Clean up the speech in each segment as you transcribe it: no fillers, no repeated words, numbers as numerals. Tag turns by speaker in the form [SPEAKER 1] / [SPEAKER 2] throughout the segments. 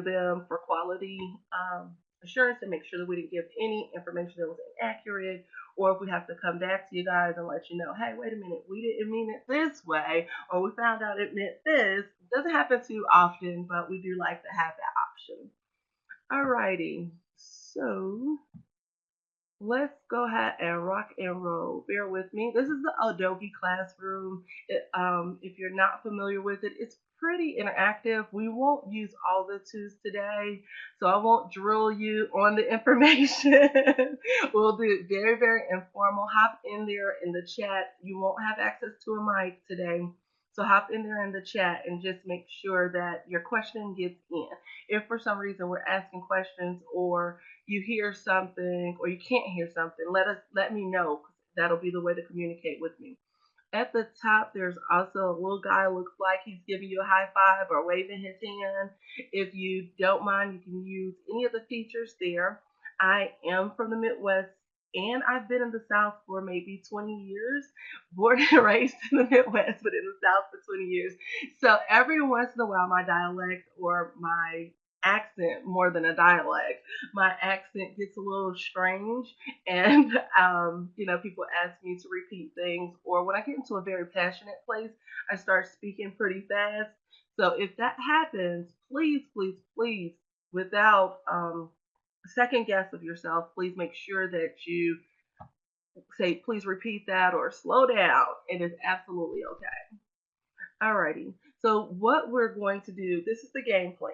[SPEAKER 1] them for quality assurance and make sure that we didn't give any information that was inaccurate, or if we have to come back to you guys and let you know, hey, wait a minute, we didn't mean it this way, or we found out it meant this. It doesn't happen too often, but we do like to have that option. Alrighty, so let's go ahead and rock and roll. Bear with me. This is the Adobe Classroom. If you're not familiar with it, it's pretty interactive. We won't use all the tools today, so I won't drill you on the information. We'll do it very, very informal. Hop in there in the chat. You won't have access to a mic today. So hop in there in the chat and just make sure that your question gets in. If for some reason we're asking questions or you hear something or you can't hear something, let me know. That'll be the way to communicate with me. At the top, there's also a little guy looks like he's giving you a high five or waving his hand. If you don't mind, you can use any of the features there. I am from the Midwest and I've been in the South for maybe 20 years, born and raised in the Midwest, but in the South for 20 years. So every once in a while, my dialect or my accent, more than a dialect, my accent gets a little strange, and people ask me to repeat things, or when I get into a very passionate place, I start speaking pretty fast. So if that happens, please, please, please, without second guess of yourself, please make sure that you say, please repeat that or slow down. It is absolutely okay. Alrighty. So what we're going to do, this is the game plan.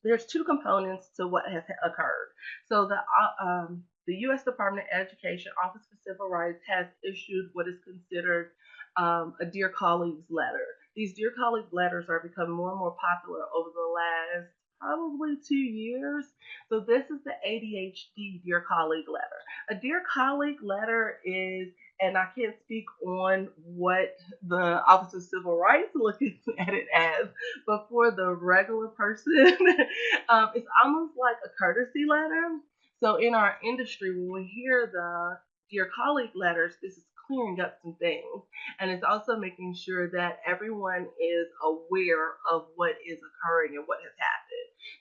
[SPEAKER 1] There's two components to what has occurred. So the U.S. Department of Education Office for Civil Rights has issued what is considered a Dear Colleagues letter. These Dear Colleague letters are becoming more and more popular over the last probably 2 years. So this is the ADHD Dear Colleague letter. A Dear Colleague letter is, and I can't speak on what the Office of Civil Rights looks at it as, but for the regular person, it's almost like a courtesy letter. So in our industry, when we hear the Dear Colleague letters, this is clearing up some things. And it's also making sure that everyone is aware of what is occurring and what has happened.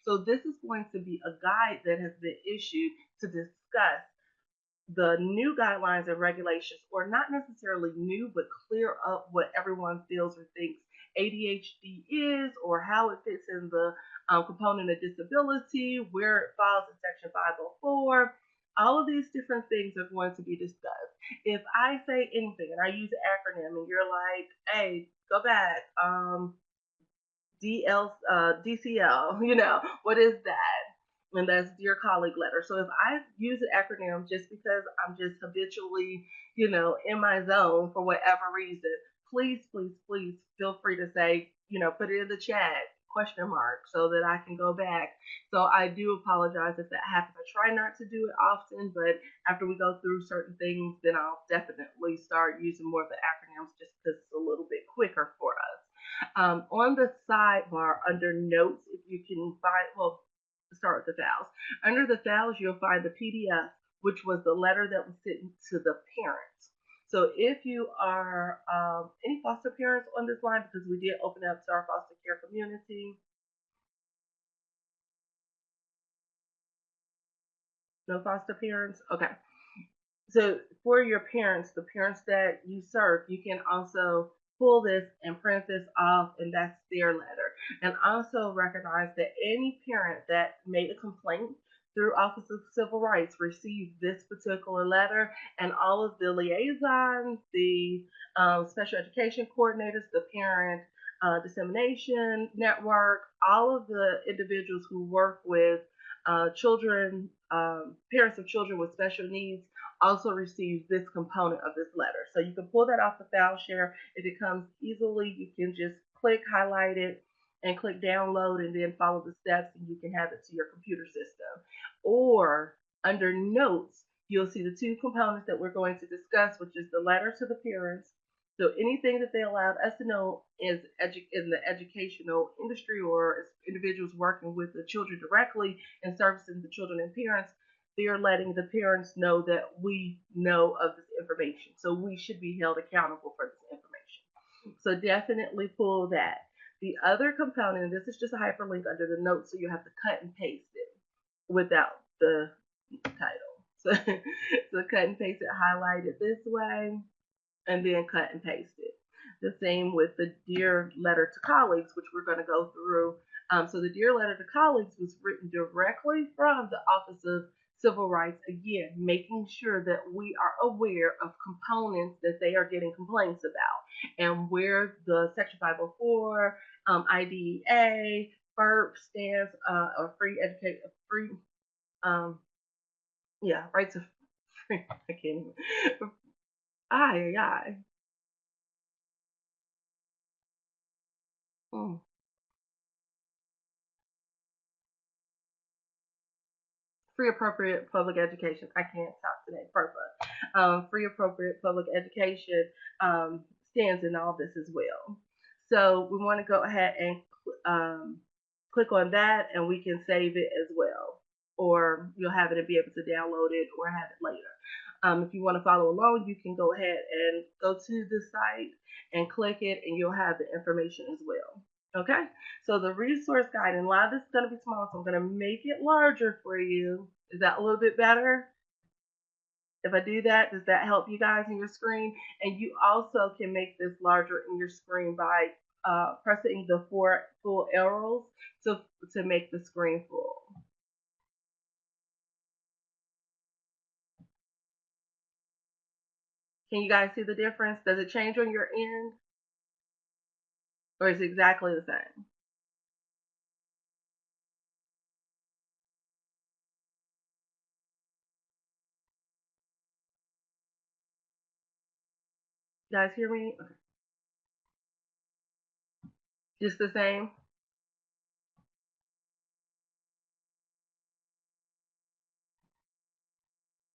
[SPEAKER 1] So this is going to be a guide that has been issued to discuss the new guidelines and regulations, or not necessarily new, but clear up what everyone feels or thinks ADHD is, or how it fits in the component of disability, where it falls in Section 504. All of these different things are going to be discussed. If I say anything and I use an acronym and you're like, hey, go back, DCL, what is that? And that's Dear Colleague letter. So if I use an acronym just because I'm just habitually, in my zone for whatever reason, please, please, please feel free to say, put it in the chat, question mark, so that I can go back. So I do apologize if that happens. I try not to do it often, but after we go through certain things, then I'll definitely start using more of the acronyms just because it's a little bit quicker for us. On the sidebar under notes, if you can find, well, start with the files. Under the files, you'll find the PDF, which was the letter that was sent to the parents. So if you are any foster parents on this line, because we did open up to our foster care community. No foster parents? Okay. So for your parents, the parents that you serve, you can also pull this and print this off, and that's their letter. And also recognize that any parent that made a complaint through Office of Civil Rights received this particular letter, and all of the liaisons, the special education coordinators, the parent dissemination network, all of the individuals who work with children, parents of children with special needs also receives this component of this letter. So you can pull that off the file share. If it comes easily, you can just click, highlight it, and click download, and then follow the steps, and you can have it to your computer system. Or under notes, you'll see the two components that we're going to discuss, which is the letter to the parents. So anything that they allowed us to know is in the educational industry, or as individuals working with the children directly and servicing the children and parents, they are letting the parents know that we know of this information. So we should be held accountable for this information. So definitely pull that. The other component, this is just a hyperlink under the notes, so you have to cut and paste it without the title. So, so cut and paste it, highlight it this way, and then cut and paste it. The same with the Dear Letter to Colleagues, which we're going to go through. So the Dear Letter to Colleagues was written directly from the Office of Civil Rights, again, making sure that we are aware of components that they are getting complaints about and where the Section 504, IDEA, FERP stands, or free education, free, um, yeah, right to free, I can't even, aye, aye. Mm. Free appropriate public education. I can't talk today. Perfect. Free appropriate public education stands in all this as well. So we want to go ahead and um, click on that, and we can save it as well, or you'll have it and be able to download it or have it later. If you want to follow along, you can go ahead and go to the site and click it, and you'll have the information as well. Okay, so the resource guide, and a lot of this is going to be small, so I'm going to make it larger for you. Is that a little bit better? If I do that, does that help you guys in your screen? And you also can make this larger in your screen by pressing the four full arrows to make the screen full. Can you guys see the difference? Does it change on your end, or is it exactly the same? You guys hear me? Okay. Just the same?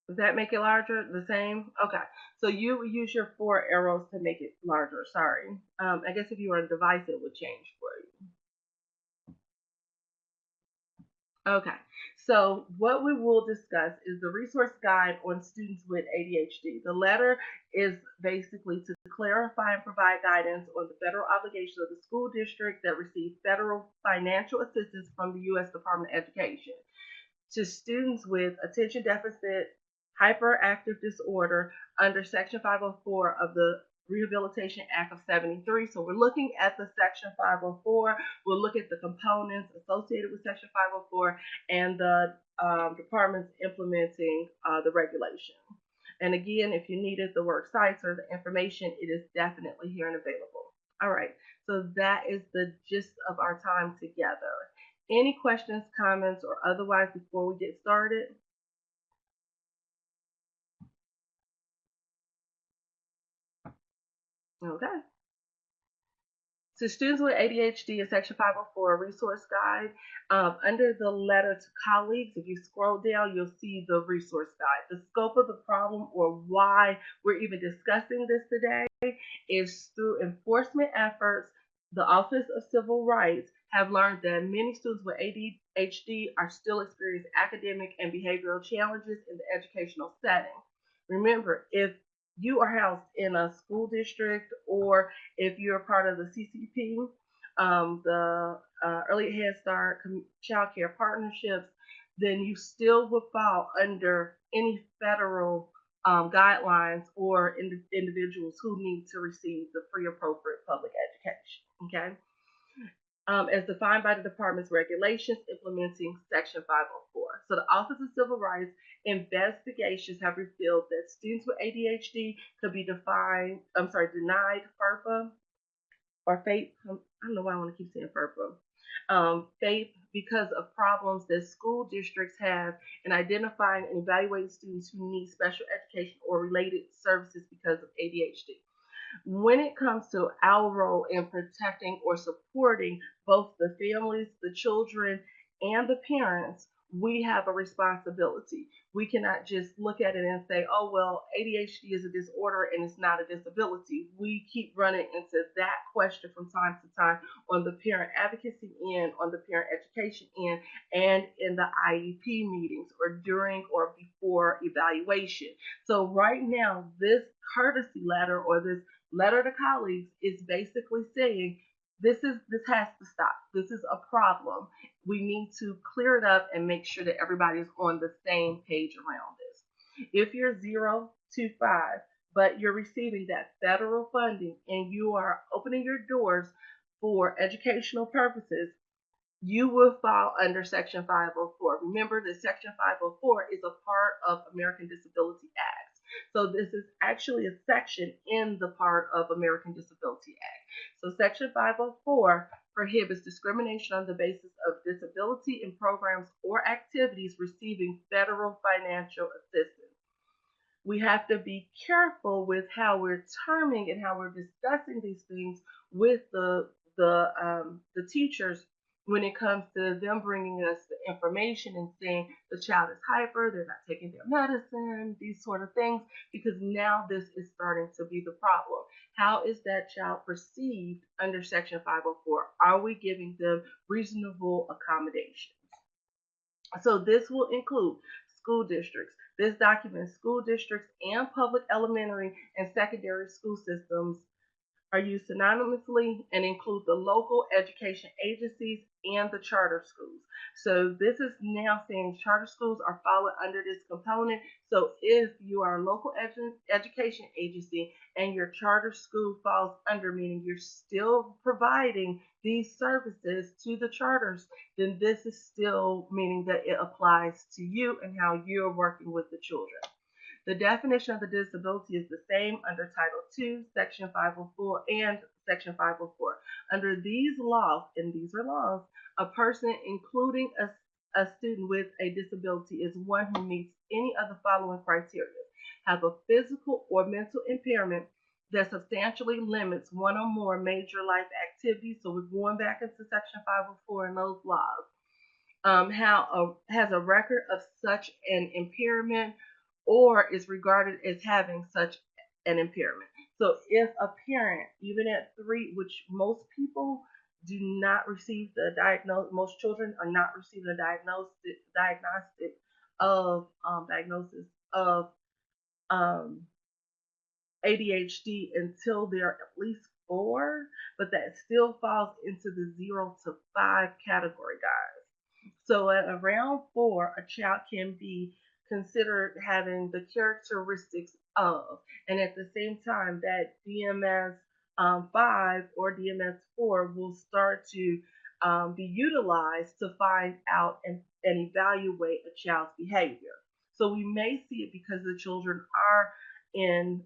[SPEAKER 1] Does that make it larger? The same? Okay. So you use your four arrows to make it larger. Sorry. I guess if you were on a device, it would change for you. Okay. So what we will discuss is the resource guide on students with ADHD. The letter is basically to clarify and provide guidance on the federal obligation of the school district that receive federal financial assistance from the U.S. Department of Education to students with attention deficit hyperactive disorder under Section 504 of the Rehabilitation Act of 73. So we're looking at the Section 504. We'll look at the components associated with Section 504 and the departments implementing the regulation. And again, if you needed the work sites or the information, it is definitely here and available. All right, so that is the gist of our time together. Any questions, comments, or otherwise before we get started? Okay. So students with ADHD in Section 504 resource guide. Under the letter to colleagues, if you scroll down, you'll see the resource guide. The scope of the problem or why we're even discussing this today is through enforcement efforts, the Office of Civil Rights have learned that many students with ADHD are still experiencing academic and behavioral challenges in the educational setting. Remember, if you are housed in a school district or if you're part of the CCP, the Early Head Start Child Care Partnerships, then you still will fall under any federal guidelines or individuals who need to receive the free appropriate public education. Okay. As defined by the department's regulations implementing Section 504. So the Office of Civil Rights investigations have revealed that students with ADHD could be denied FERPA or FAPE. I don't know why I want to keep saying FERPA. FAPE because of problems that school districts have in identifying and evaluating students who need special education or related services because of ADHD. When it comes to our role in protecting or supporting both the families, the children, and the parents, we have a responsibility. We cannot just look at it and say, oh, well, ADHD is a disorder and it's not a disability. We keep running into that question from time to time on the parent advocacy end, on the parent education end, and in the IEP meetings or during or before evaluation. So, right now, this courtesy letter or this letter to colleagues is basically saying This has to stop. This is a problem. We need to clear it up and make sure that everybody is on the same page around this. If you're 0 to 5, but you're receiving that federal funding and you are opening your doors for educational purposes, you will fall under Section 504. Remember that Section 504 is a part of American Disability Act. So this is actually a section in the part of American Disability Act. So Section 504 prohibits discrimination on the basis of disability in programs or activities receiving federal financial assistance. We have to be careful with how we're terming and how we're discussing these things with the teachers when it comes to them bringing us the information and saying the child is hyper, they're not taking their medicine, these sort of things, because now this is starting to be the problem. How is that child perceived under Section 504? Are we giving them reasonable accommodations? So this will include school districts. This documents school districts and public elementary and secondary school systems are used synonymously and include the local education agencies and the charter schools. So this is now saying charter schools are followed under this component. So if you are a local education agency and your charter school falls under, meaning you're still providing these services to the charters, then this is still meaning that it applies to you and how you're working with the children. The definition of the disability is the same under Title II, Section 504, and Section 504. Under these laws, and these are laws, a person, including a student with a disability, is one who meets any of the following criteria: have a physical or mental impairment that substantially limits one or more major life activities. So we're going back into Section 504 and those laws. Has a record of such an impairment or is regarded as having such an impairment. So if a parent, even at 3, which most people do not receive the diagnosis, most children are not receiving a diagnosis of um, ADHD until they're at least 4, but that still falls into the 0 to 5 category, guys. So at around 4, a child can be considered having the characteristics of, and at the same time, that DMS 5 or DMS 4 will start to be utilized to find out and evaluate a child's behavior. So we may see it because the children are in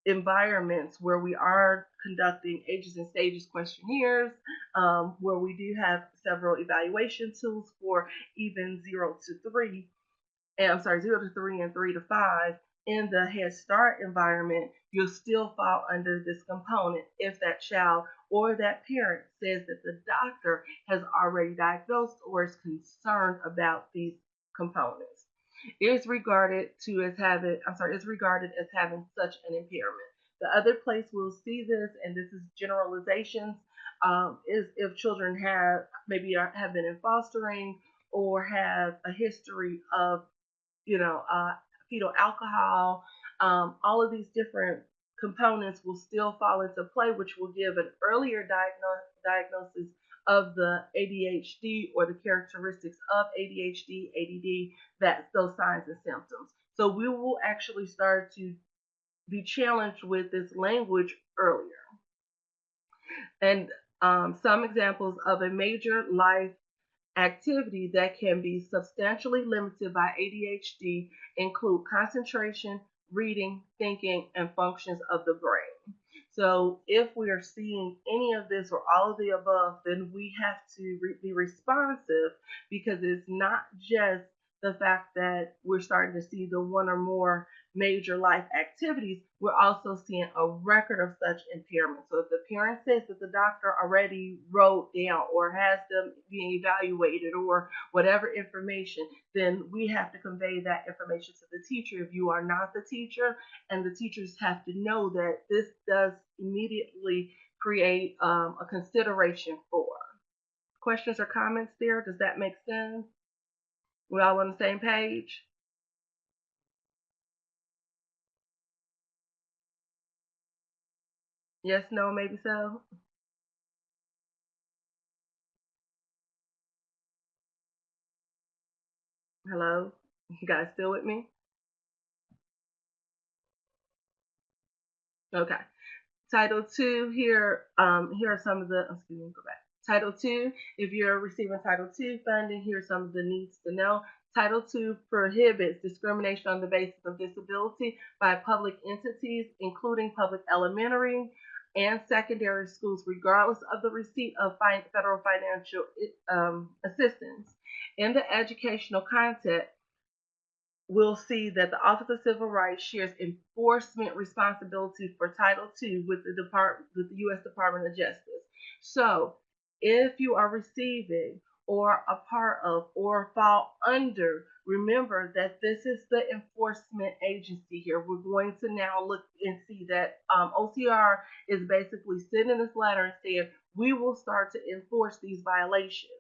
[SPEAKER 1] environments where we are conducting ages and stages questionnaires, where we do have several evaluation tools for even 0 to 3, and I'm sorry, 0 to 3 and 3 to 5. In the Head Start environment, you'll still fall under this component if that child or that parent says that the doctor has already diagnosed or is concerned about these components. Is regarded as having such an impairment. The other place we'll see this, and this is generalizations, is if children have been in fostering or have a history of fetal alcohol. All of these different components will still fall into play, which will give an earlier diagnosis of the ADHD or the characteristics of ADHD, ADD, those signs and symptoms. So we will actually start to be challenged with this language earlier. And some examples of a major life activity that can be substantially limited by ADHD include concentration, reading, thinking, and functions of the brain. So if we are seeing any of this or all of the above, then we have to be responsive, because it's not just the fact that we're starting to see the one or more major life activities, we're also seeing a record of such impairment. So if the parent says that the doctor already wrote down or has them being evaluated or whatever information, then we have to convey that information to the teacher if you are not the teacher, and the teachers have to know that this does immediately create a consideration for. Questions or comments there? Does that make sense? We all on the same page? Yes, no, maybe so. Hello? You guys still with me? Okay. Title two, here are some of the, excuse me, go back. Title two, if you're receiving Title two funding, here are some of the needs to know. Title two prohibits discrimination on the basis of disability by public entities, including public elementary and secondary schools, regardless of the receipt of federal financial assistance. In the educational context, we'll see that the Office of Civil Rights shares enforcement responsibility for Title II with the U.S. Department of Justice. So, if you are receiving or a part of or fall under, remember that this is the enforcement agency here. We're going to now look and see that OCR is basically sending this letter and saying we will start to enforce these violations.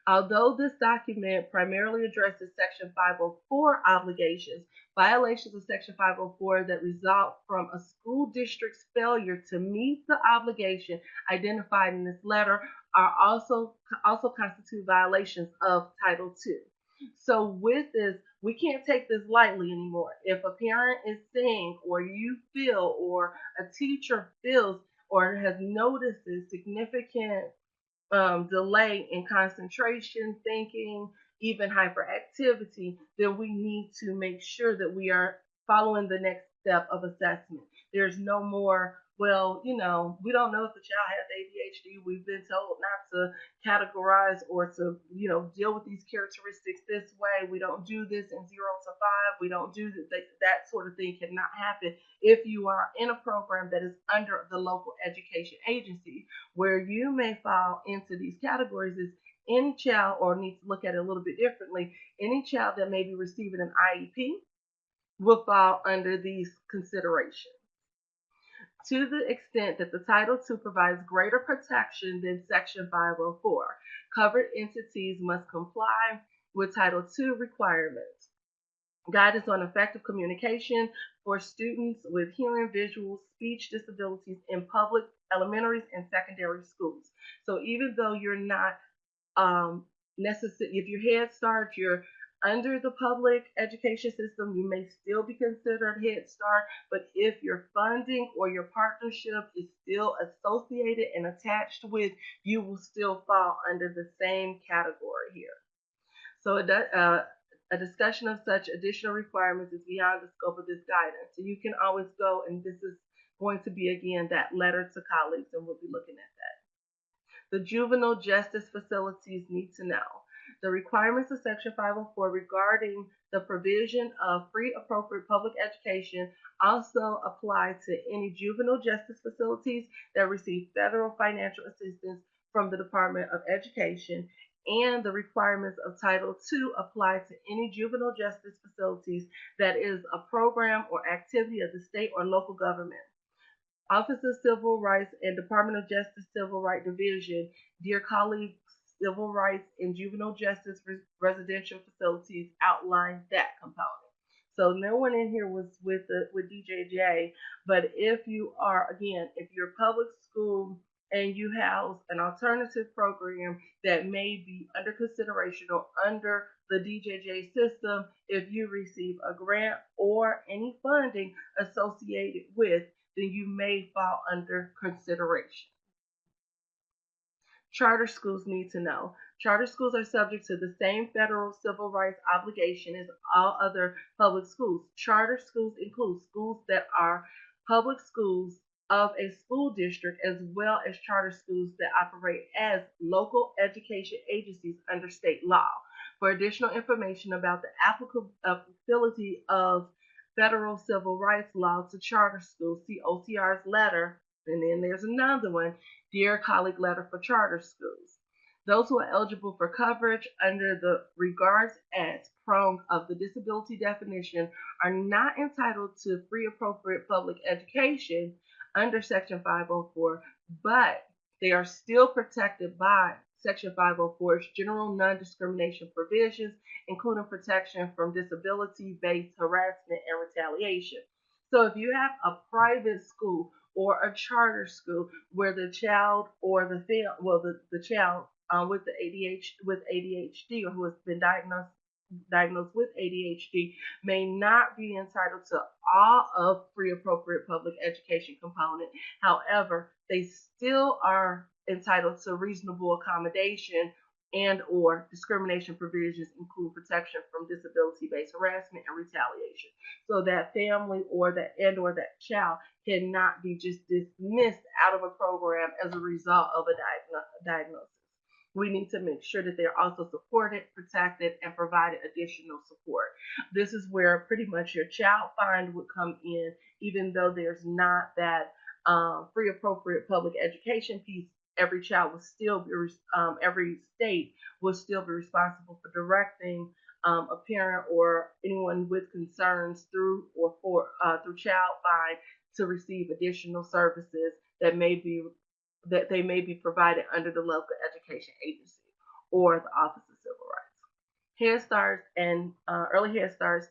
[SPEAKER 1] Although this document primarily addresses Section 504 obligations, violations of Section 504 that result from a school district's failure to meet the obligation identified in this letter are also constitute violations of Title II. So with this, we can't take this lightly anymore. If a parent is saying, or you feel, or a teacher feels, or has noticed a significant delay in concentration, thinking, even hyperactivity, then we need to make sure that we are following the next step of assessment. There's no more, well, we don't know if the child has ADHD. We've been told not to categorize or to, deal with these characteristics this way. We don't do this in 0 to 5. We don't do that sort of thing cannot happen if you are in a program that is under the local education agency. Where you may fall into these categories is any child, or need to look at it a little bit differently, any child that may be receiving an IEP will fall under these considerations. To the extent that the Title II provides greater protection than Section 504, covered entities must comply with Title II requirements. Guidance on effective communication for students with hearing, visual, speech disabilities in public elementaries and secondary schools. So even though you're not necessary, if you're Head Start, you're under the public education system, you may still be considered Head Start, but if your funding or your partnership is still associated and attached with, you will still fall under the same category here. So a discussion of such additional requirements is beyond the scope of this guidance. So you can always go, and this is going to be again that letter to colleagues, and we'll be looking at that. The juvenile justice facilities need to know. The requirements of Section 504 regarding the provision of free, appropriate public education also apply to any juvenile justice facilities that receive federal financial assistance from the Department of Education, and the requirements of Title II apply to any juvenile justice facilities that is a program or activity of the state or local government. Office of Civil Rights and Department of Justice Civil Rights Division, dear colleagues, civil rights and juvenile justice residential facilities outline that component. So no one in here was with DJJ, but if you are, again, if you're public school and you house an alternative program that may be under consideration or under the DJJ system, if you receive a grant or any funding associated with, then you may fall under consideration. Charter schools need to know. Charter schools are subject to the same federal civil rights obligation as all other public schools. Charter schools include schools that are public schools of a school district, as well as charter schools that operate as local education agencies under state law. For additional information about the applicability of federal civil rights law to charter schools, see OCR's letter, and then there's another one, Dear Colleague Letter for Charter Schools. Those who are eligible for coverage under the regards as prong of the disability definition are not entitled to free appropriate public education under Section 504, but they are still protected by Section 504's general non-discrimination provisions, including protection from disability-based harassment and retaliation. So if you have a private school or a charter school where the child or the child with the ADHD or who has been diagnosed with ADHD may not be entitled to all of free appropriate public education component. However, they still are entitled to reasonable accommodation and or discrimination provisions include protection from disability-based harassment and retaliation. So that family or that child cannot be just dismissed out of a program as a result of a diagnosis. We need to make sure that they're also supported, protected, and provided additional support. This is where pretty much your child find would come in, even though there's not that free appropriate public education piece. Every child will still be, every state will still be responsible for directing a parent or anyone with concerns through child find to receive additional services that they may be provided under the local education agency or the Office of Civil Rights. Head Starts and Early Head Starts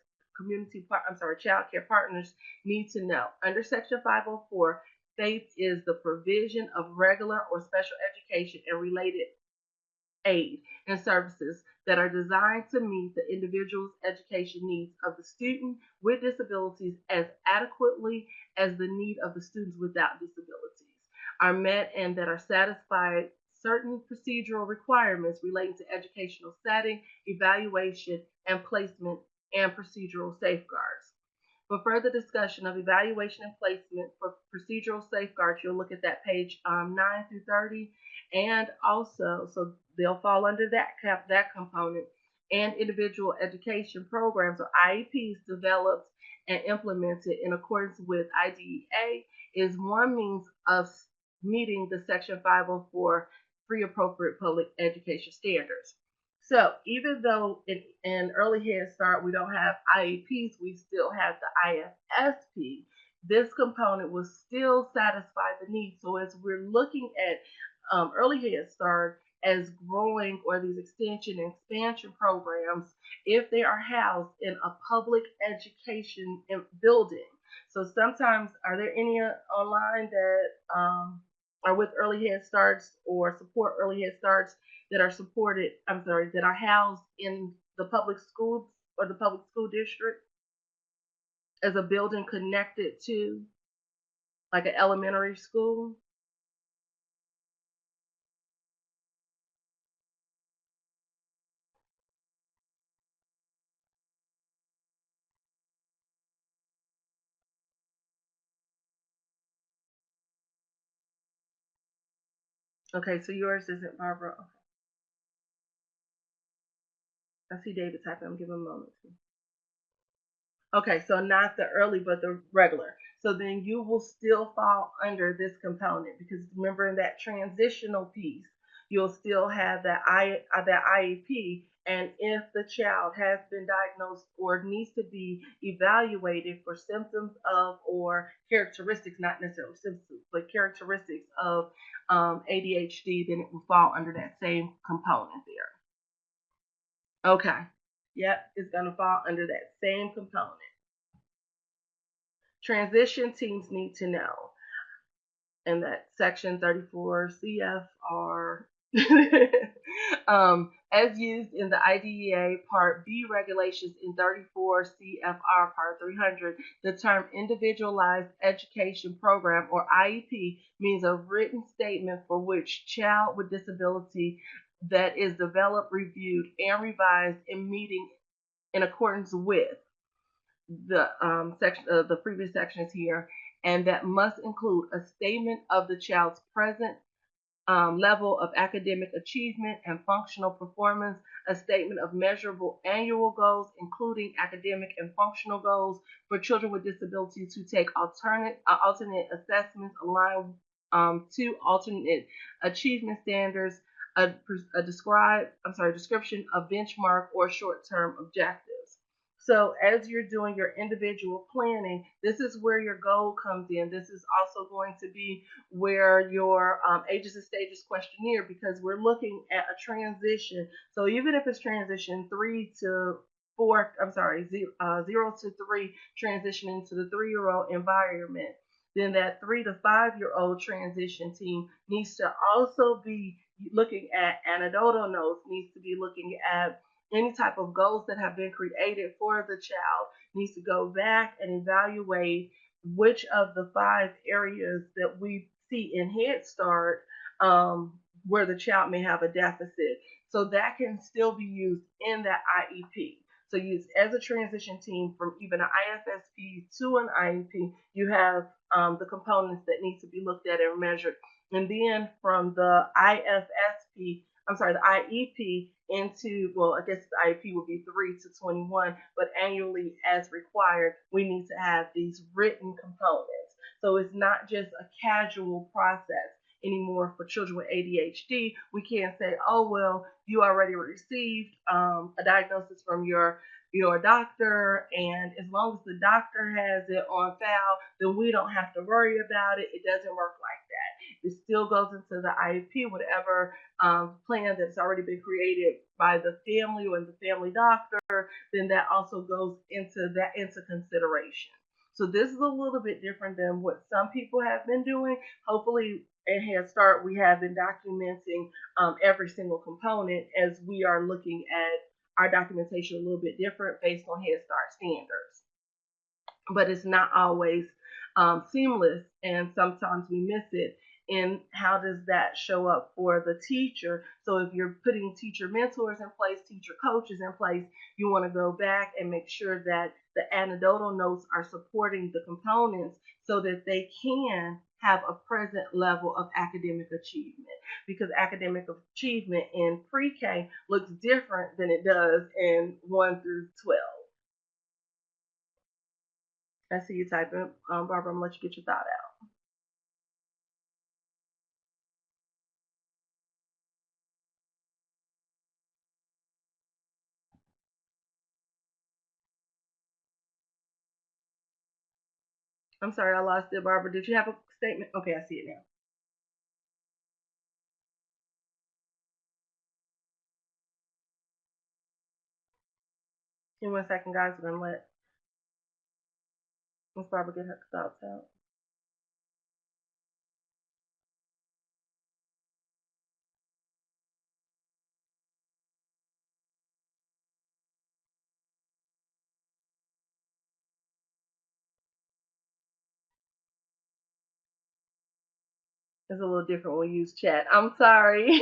[SPEAKER 1] child care partners need to know under Section 504, FAPE is the provision of regular or special education and related aid and services that are designed to meet the individual's education needs of the student with disabilities as adequately as the need of the students without disabilities are met and that are satisfied certain procedural requirements relating to educational setting, evaluation, and placement and procedural safeguards. For further discussion of evaluation and placement for procedural safeguards, you'll look at that page 9 through 30, and also, so they'll fall under that component, and individual education programs or IEPs developed and implemented in accordance with IDEA is one means of meeting the Section 504 free appropriate public education standards. So even though in Early Head Start we don't have IEPs, we still have the IFSP. This component will still satisfy the need. So as we're looking at Early Head Start as growing or these extension and expansion programs, if they are housed in a public education building. So sometimes, are there any online that are with Early Head Starts or support Early Head Starts that are that are housed in the public schools or the public school district as a building connected to like an elementary school? Okay, so yours isn't, Barbara. Okay. I see David typing. I'm giving him a moment. Okay, so not the early, but the regular. So then you will still fall under this component because remember in that transitional piece, you'll still have that IEP, and if the child has been diagnosed or needs to be evaluated for symptoms of or characteristics, not necessarily symptoms, but characteristics of ADHD, then it will fall under that same component there. Okay. Yep, it's going to fall under that same component. Transition teams need to know, and that section 34 CFR, as used in the IDEA Part B regulations in 34 CFR Part 300, the term Individualized Education Program or IEP means a written statement for which child with disability that is developed, reviewed, and revised in meeting in accordance with the previous sections here, and that must include a statement of the child's present level of academic achievement and functional performance, a statement of measurable annual goals, including academic and functional goals for children with disabilities who take alternate assessments aligned to alternate achievement standards, a description of benchmark or short-term objectives. So as you're doing your individual planning, this is where your goal comes in. This is also going to be where your ages and stages questionnaire, because we're looking at a transition. So even if it's transition 0 to 3, transitioning to the 3-year-old environment, then that 3 to 5 year old transition team needs to also be looking at anecdotal notes, needs to be looking at any type of goals that have been created for the child, needs to go back and evaluate which of the 5 areas that we see in Head Start where the child may have a deficit. So that can still be used in that IEP. So use as a transition team from even an IFSP to an IEP, you have the components that need to be looked at and measured. And then from the the IEP into, well, I guess the IEP would be 3 to 21, but annually as required, we need to have these written components. So it's not just a casual process anymore for children with ADHD. We can't say, oh, well, you already received a diagnosis from your doctor, and as long as the doctor has it on file, then we don't have to worry about it. It doesn't work like that. It still goes into the IEP, whatever plan that's already been created by the family or the family doctor, then that also goes into consideration. So this is a little bit different than what some people have been doing. Hopefully, at Head Start, we have been documenting every single component as we are looking at our documentation a little bit different based on Head Start standards. But it's not always seamless, and sometimes we miss it. And how does that show up for the teacher? So if you're putting teacher mentors in place, teacher coaches in place, you want to go back and make sure that the anecdotal notes are supporting the components so that they can have a present level of academic achievement. Because academic achievement in pre-K looks different than it does in 1 through 12. I see you typing. Barbara, I'm going to let you get your thought out. I'm sorry, I lost it, Barbara. Did you have a statement? Okay, I see it now. Give me 1 second, guys. We're going to let Miss Barbara get her thoughts out. It's a little different when we use chat. I'm sorry.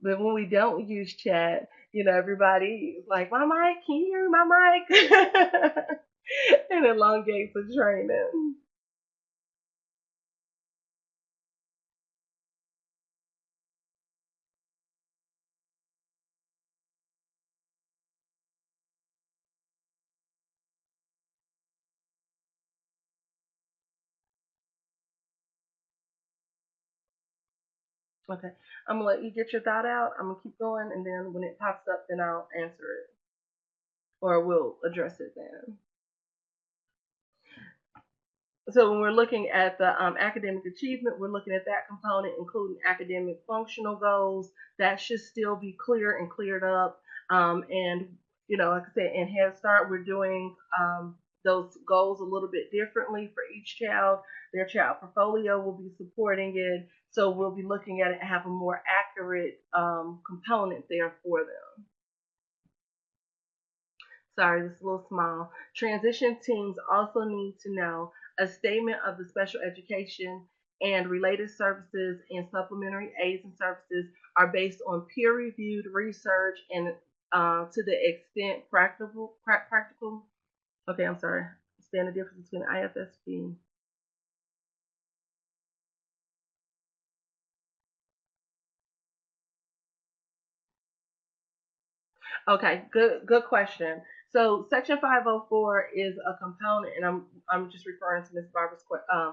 [SPEAKER 1] But when we don't use chat, everybody is like, my mic, can you hear my mic? And elongates the training. Okay, I'm gonna let you get your thought out. I'm gonna keep going, and then when it pops up, then I'll answer it, or we'll address it then. So when we're looking at the academic achievement, we're looking at that component, including academic functional goals. That should still be clear and cleared up. And like I said, in Head Start, we're doing those goals a little bit differently for each child. Their child portfolio will be supporting it, so we'll be looking at it and have a more accurate component there for them. Sorry, this is a little small. Transition teams also need to know a statement of the special education and related services and supplementary aids and services are based on peer-reviewed research and to the extent practical. Okay, I'm sorry. Understand the difference between IFSP. Okay, good question. So Section 504 is a component, and I'm just referring to Ms. Barbara's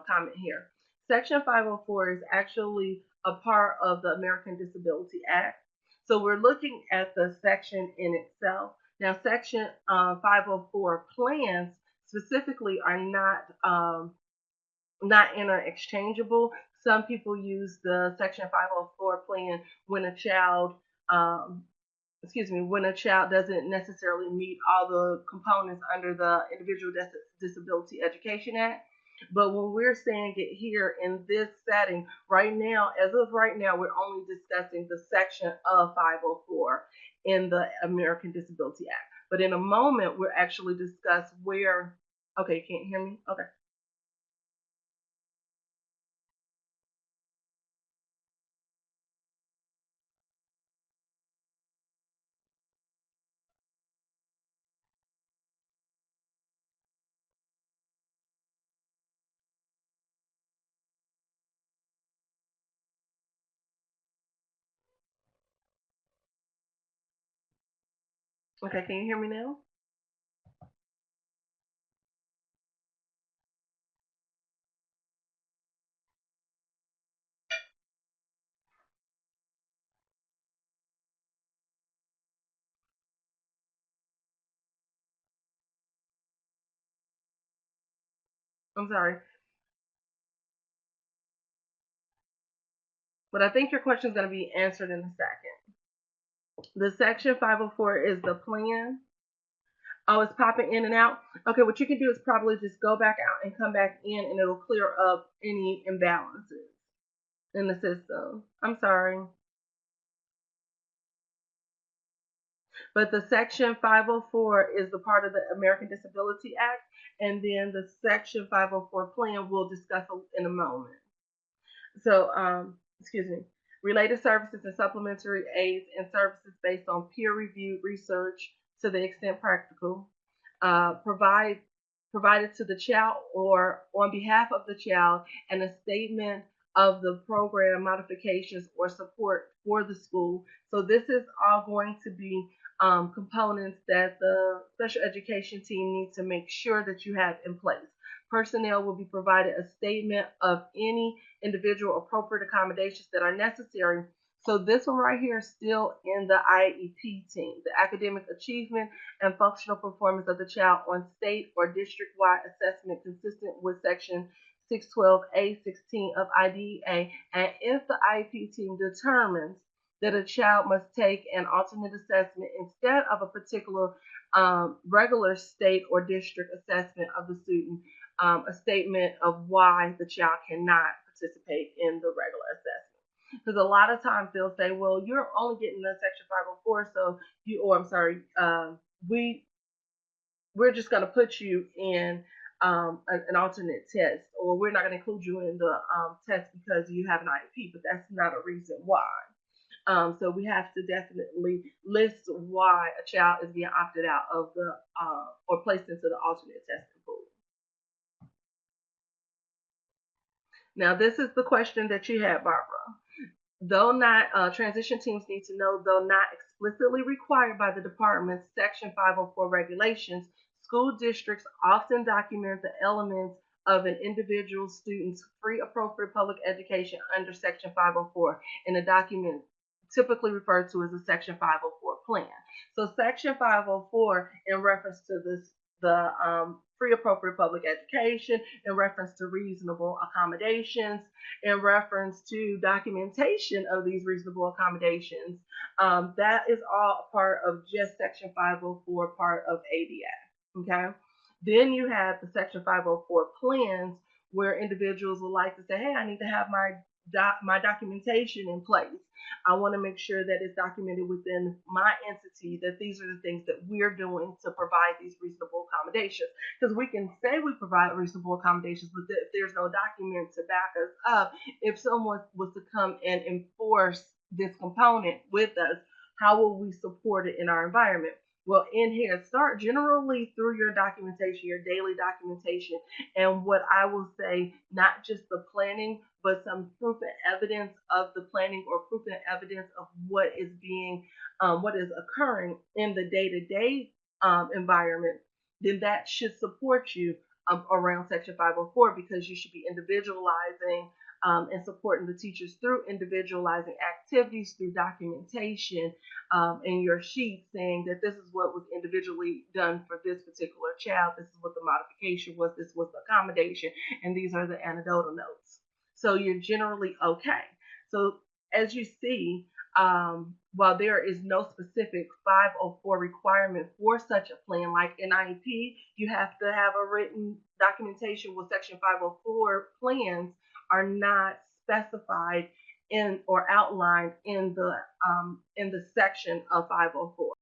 [SPEAKER 1] comment here. Section 504 is actually a part of the American Disability Act. So we're looking at the section in itself. Now, Section 504 plans specifically are not interchangeable. Some people use the Section 504 plan when a child when a child doesn't necessarily meet all the components under the Individual Disability Education Act. But when we're saying it here in this setting, right now, as of right now, we're only discussing the section of 504 in the American Disability Act. But in a moment, we'll actually discuss where. Okay, you can't hear me? Okay. Okay, can you hear me now? I'm sorry. But I think your question is going to be answered in a second. The section 504 is the plan. Oh, it's popping in and out. Okay, what you can do is probably just go back out and come back in, and it'll clear up any imbalances in the system. I'm sorry. But the section 504 is the part of the American Disability Act, and then the section 504 plan we'll discuss in a moment. So, excuse me, related services and supplementary aids and services based on peer-reviewed research to the extent practical, provide provided to the child or on behalf of the child, and a statement of the program modifications or support for the school. So this is all going to be components that the special education team needs to make sure that you have in place. Personnel will be provided a statement of any individual appropriate accommodations that are necessary. So this one right here is still in the IEP team, the academic achievement and functional performance of the child on state or district-wide assessment consistent with section 612A16 of IDEA. And if the IEP team determines that a child must take an alternate assessment instead of a particular regular state or district assessment of the student, a statement of why the child cannot participate in the regular assessment. Because a lot of times they'll say, well, you're only getting the section 504, so I'm sorry, we're just going to put you in an alternate test, or we're not going to include you in the test because you have an IEP, but that's not a reason why. So we have to definitely list why a child is being opted out of the or placed into the alternate testing pool. Now, this is the question that you had, Barbara. Though not, transition teams need to know, though not explicitly required by the department's Section 504 regulations, school districts often document the elements of an individual student's free appropriate public education under Section 504 in a document typically referred to as a Section 504 plan. So Section 504, in reference to the free appropriate public education, in reference to reasonable accommodations, in reference to documentation of these reasonable accommodations, that is all part of just Section 504, part of ADA. Okay. Then you have the Section 504 plans where individuals would like to say, hey, I need to have my documentation in place. I want to make sure that it's documented within my entity that these are the things that we're doing to provide these reasonable accommodations. Because we can say we provide reasonable accommodations, but if there's no document to back us up, if someone was to come and enforce this component with us, how will we support it in our environment? Well, in Head Start, generally through your documentation, your daily documentation, and what I will say, not just the planning, but some proof and evidence of the planning or proof and evidence of what is occurring in the day-to-day environment, then that should support you around Section 504, because you should be individualizing and supporting the teachers through individualizing activities, through documentation in your sheet saying that this is what was individually done for this particular child, this is what the modification was, this was the accommodation, and these are the anecdotal notes. So you're generally okay. So as you see, while there is no specific 504 requirement for such a plan, like an IEP, you have to have a written documentation. With Section 504 plans are not specified in or outlined in the section of 504.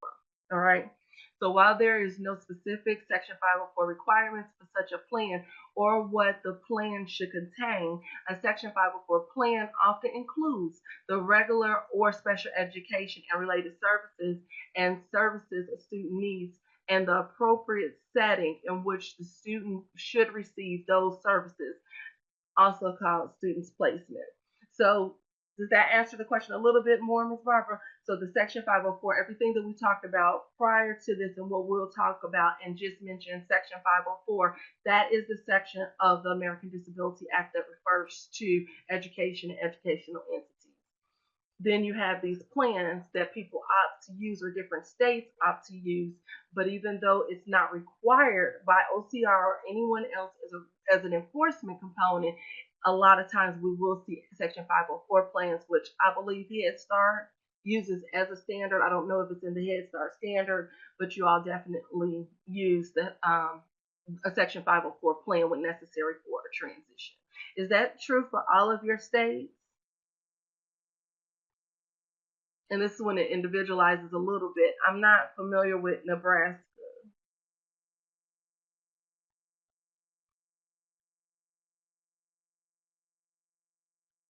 [SPEAKER 1] All right. So while there is no specific Section 504 requirements for such a plan or what the plan should contain, a Section 504 plan often includes the regular or special education and related services and services a student needs and the appropriate setting in which the student should receive those services, also called students placement. So does that answer the question a little bit more, Ms. Barbara? So the Section 504, everything that we talked about prior to this and what we'll talk about and just mentioned Section 504, that is the section of the American Disability Act that refers to education and educational entities. Then you have these plans that people opt to use or different states opt to use. But even though it's not required by OCR or anyone else as an enforcement component, a lot of times we will see Section 504 plans, which I believe Head Start uses as a standard. I don't know if it's in the Head Start standard, but you all definitely use a Section 504 plan when necessary for a transition. Is that true for all of your states? And this is when it individualizes a little bit. I'm not familiar with Nebraska.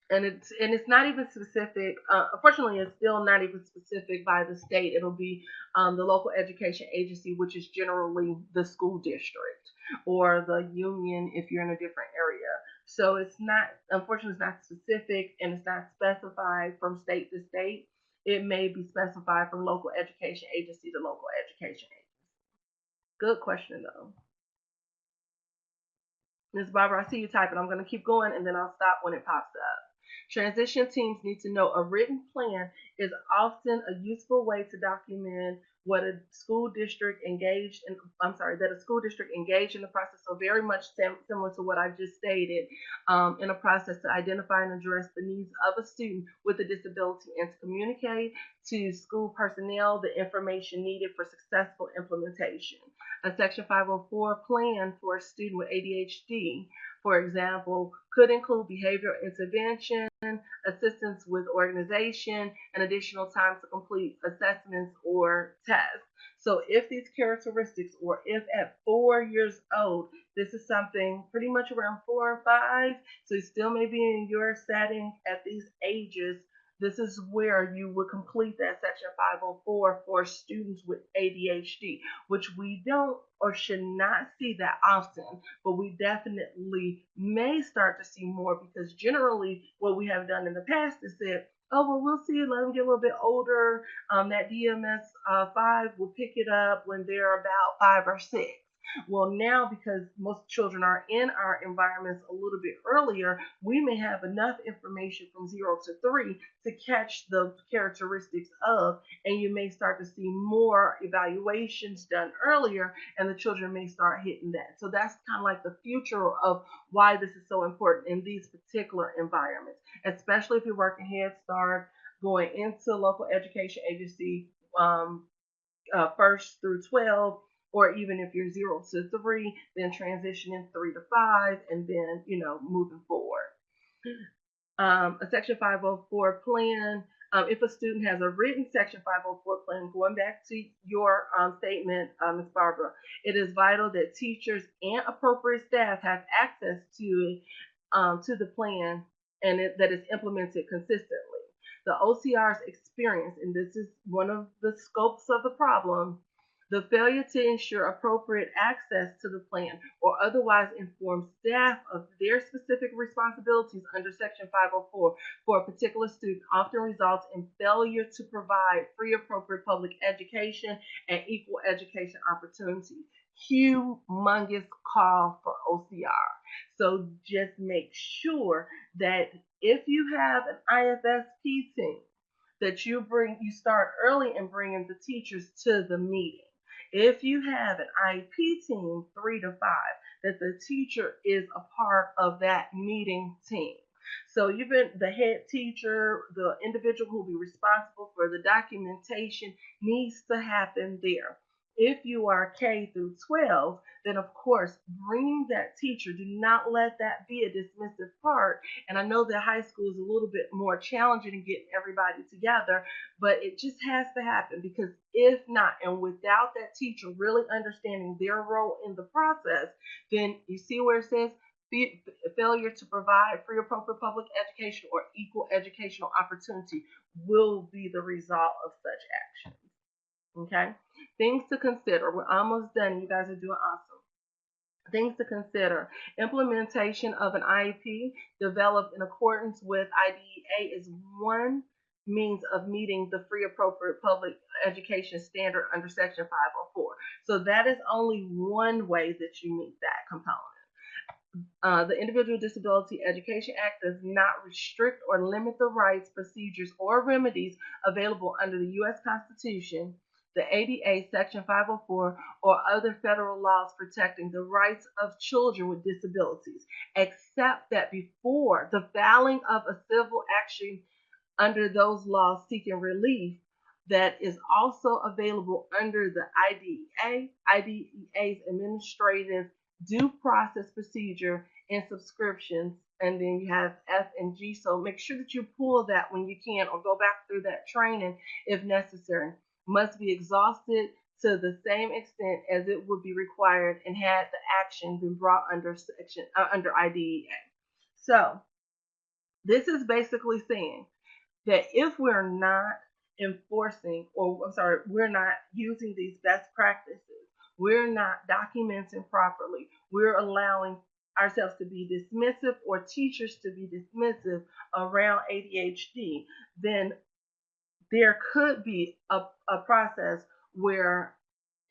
[SPEAKER 1] And it's not even specific. Unfortunately, it's still not even specific by the state. It'll be the local education agency, which is generally the school district or the union if you're in a different area. So it's not, unfortunately, it's not specific and it's not specified from state to state. It may be specified from local education agency to local education agency. Good question though. Ms. Barbara, I see you typing. I'm going to keep going and then I'll stop when it pops up. Transition teams need to know a written plan is often a useful way to document what a school district engaged in, that a school district engaged in the process. So very much similar to what I just stated, in a process to identify and address the needs of a student with a disability and to communicate to school personnel the information needed for successful implementation. A Section 504 plan for a student with ADHD, for example, could include behavioral intervention, assistance with organization, and additional time to complete assessments or tests. So if these characteristics, or if at 4 years old, this is something pretty much around 4 or 5, so you still may be in your setting at these ages, this is where you would complete that Section 504 for students with ADHD, which we don't or should not see that often, but we definitely may start to see more because generally what we have done in the past is said, oh, well, we'll see, let them get a little bit older. That DMS 5 will pick it up when they're about 5 or 6. Well, now because most children are in our environments a little bit earlier, we may have enough information from 0 to 3 to catch the characteristics of, and you may start to see more evaluations done earlier, and the children may start hitting that. So that's kind of like the future of why this is so important in these particular environments, especially if you're working Head Start, going into local education agency, first through 12, or even if you're 0 to 3, then transitioning 3 to 5, and then moving forward. A Section 504 plan. If a student has a written Section 504 plan, going back to your statement, Ms. Barbara, it is vital that teachers and appropriate staff have access to the plan and that is implemented consistently. The OCR's experience, and this is one of the scopes of the problem, the failure to ensure appropriate access to the plan or otherwise inform staff of their specific responsibilities under Section 504 for a particular student often results in failure to provide free appropriate public education and equal education opportunities. Humongous call for OCR. So just make sure that if you have an IFSP team, that you start early and bringing the teachers to the meeting. If you have an IEP team, 3 to 5, that the teacher is a part of that meeting team. So even the head teacher, the individual who will be responsible for the documentation needs to happen there. If you are K through 12, then of course bring that teacher. Do not let that be a dismissive part. And I know that high school is a little bit more challenging in getting everybody together, but it just has to happen, because if not, and without that teacher really understanding their role in the process, then you see where it says failure to provide free appropriate public education or equal educational opportunity will be the result of such action. Okay? Things to consider. We're almost done. You guys are doing awesome. Things to consider. Implementation of an IEP developed in accordance with IDEA is one means of meeting the free appropriate public education standard under Section 504. So that is only one way that you meet that component. The Individual Disability Education Act does not restrict or limit the rights, procedures, or remedies available under the U.S. Constitution, the ADA Section 504, or other federal laws protecting the rights of children with disabilities, except that before the filing of a civil action under those laws seeking relief, that is also available under the IDEA's administrative due process procedure and subscriptions, and then you have F and G. So make sure that you pull that when you can, or go back through that training if necessary. Must be exhausted to the same extent as it would be required and had the action been brought under IDEA. So this is basically saying that if we're not enforcing, or I'm sorry, we're not using these best practices, we're not documenting properly, we're allowing ourselves to be dismissive, or teachers to be dismissive around ADHD, then there could be a process where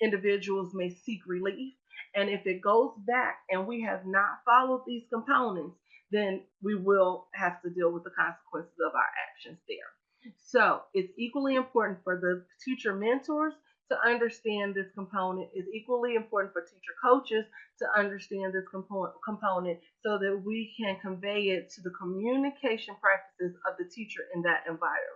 [SPEAKER 1] individuals may seek relief. And if it goes back and we have not followed these components, then we will have to deal with the consequences of our actions there. So it's equally important for the teacher mentors to understand this component. It's equally important for teacher coaches to understand this component so that we can convey it to the communication practices of the teacher in that environment.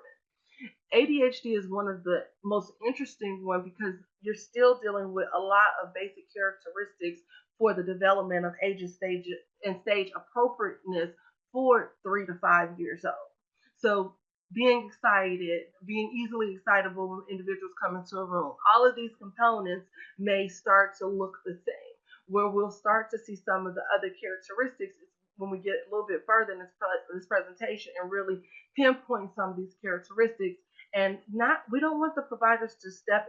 [SPEAKER 1] ADHD is one of the most interesting ones because you're still dealing with a lot of basic characteristics for the development of age and stage appropriateness for 3 to 5 years old. So being excited, being easily excitable when individuals come into a room, all of these components may start to look the same. Where we'll start to see some of the other characteristics is when we get a little bit further in this presentation and really pinpoint some of these characteristics. And not, we don't want the providers to step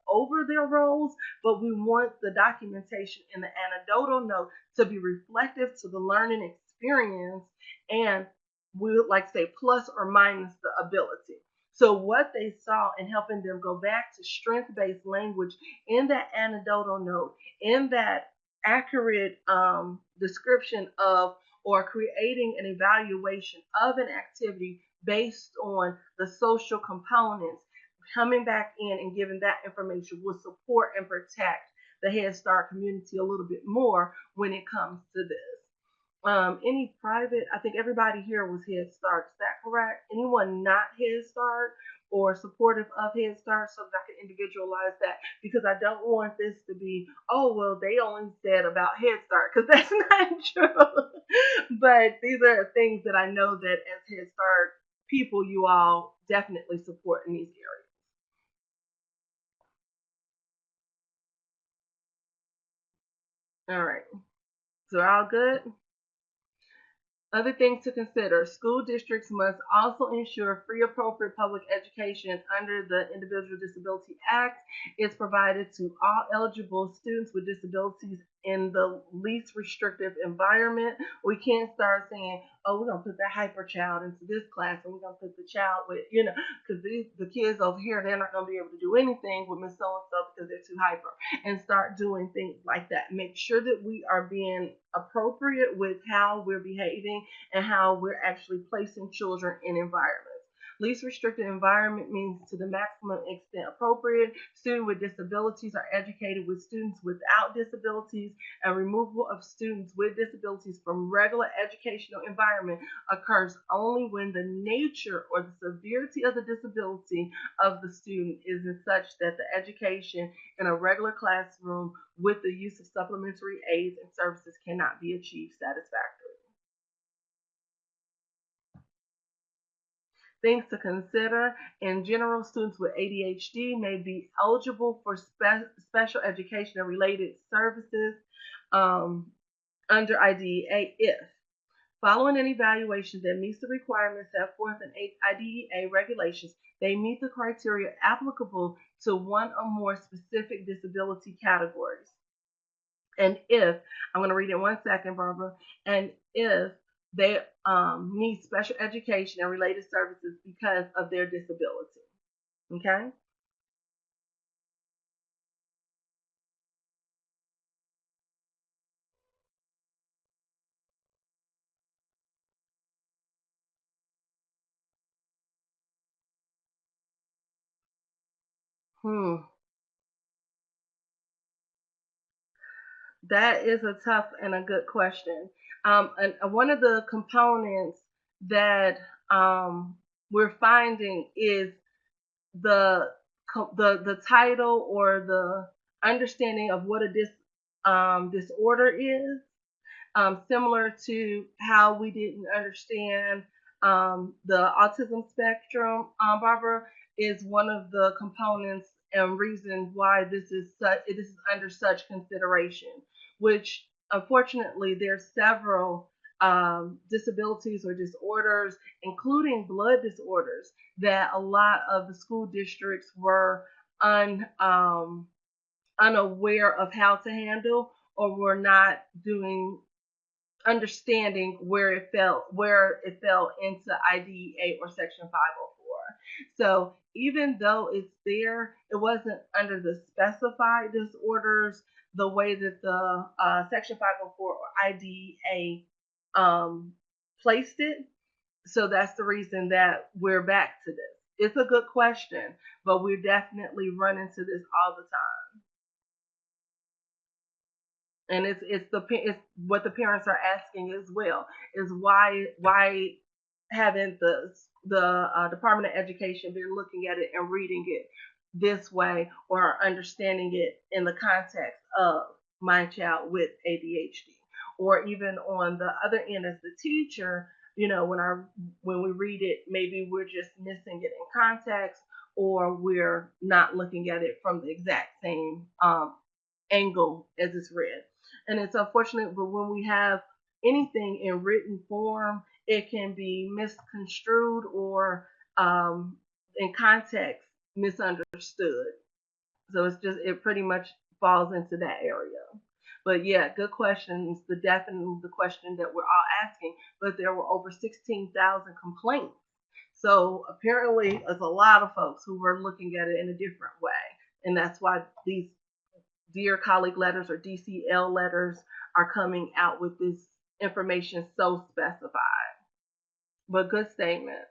[SPEAKER 1] over their roles, but we want the documentation in the anecdotal note to be reflective to the learning experience, and we would like to say plus or minus the ability. So what they saw in helping them go back to strength-based language in that anecdotal note, in that accurate description of, or creating an evaluation of an activity based on the social components, coming back in and giving that information will support and protect the Head Start community a little bit more when it comes to this. Any private, I think everybody here was Head Start, is that correct? Anyone not Head Start or supportive of Head Start, so that I can individualize that, because I don't want this to be, oh, well, they only said about Head Start, because that's not true. But these are things that I know that as Head Start people, you all definitely support in these areas. All right, so all good? Other things to consider: school districts must also ensure free appropriate public education under the Individual Disability Act is provided to all eligible students with disabilities in the least restrictive environment. We can't start saying, oh, we're going to put that hyper child into this class and we're going to put the child with, because the kids over here, they're not going to be able to do anything with Miss So-and-so because they're too hyper, and start doing things like that. Make sure that we are being appropriate with how we're behaving and how we're actually placing children in environments. Least restricted environment means to the maximum extent appropriate. Students with disabilities are educated with students without disabilities, and removal of students with disabilities from regular educational environment occurs only when the nature or the severity of the disability of the student is such that the education in a regular classroom with the use of supplementary aids and services cannot be achieved satisfactorily. Things to consider: in general, students with ADHD may be eligible for special education and related services um, under IDEA if following an evaluation that meets the requirements set forth in IDEA regulations, they meet the criteria applicable to one or more specific disability categories. And if, I'm going to read it in 1 second, Barbara, and if they need special education and related services because of their disability. Okay? Hmm. That is a tough and a good question. And one of the components that we're finding is the the title or the understanding of what a disorder is, similar to how we didn't understand the autism spectrum. Barbara, is one of the components and reasons why this is under such consideration. Which unfortunately there's several disabilities or disorders, including blood disorders, that a lot of the school districts were unaware of how to handle, or were not doing understanding where it fell into IDEA or Section 504. So even though it's there, it wasn't under the specified disorders the way that the Section 504 or IDEA placed it. So that's the reason that we're back to this. It's a good question, but we definitely run into this all the time. And it's what the parents are asking as well, is why haven't the Department of Education been looking at it and reading it this way, or understanding it in the context of my child with ADHD? Or even on the other end as the teacher, when we read it, maybe we're just missing it in context, or we're not looking at it from the exact same angle as it's read. And it's unfortunate, but when we have anything in written form, it can be misconstrued, or in context misunderstood. So it pretty much falls into that area. But yeah, good question. It's definitely the question that we're all asking. But there were over 16,000 complaints. So apparently, there's a lot of folks who were looking at it in a different way, and that's why these Dear Colleague letters or DCL letters are coming out with this information so specified. But good statement.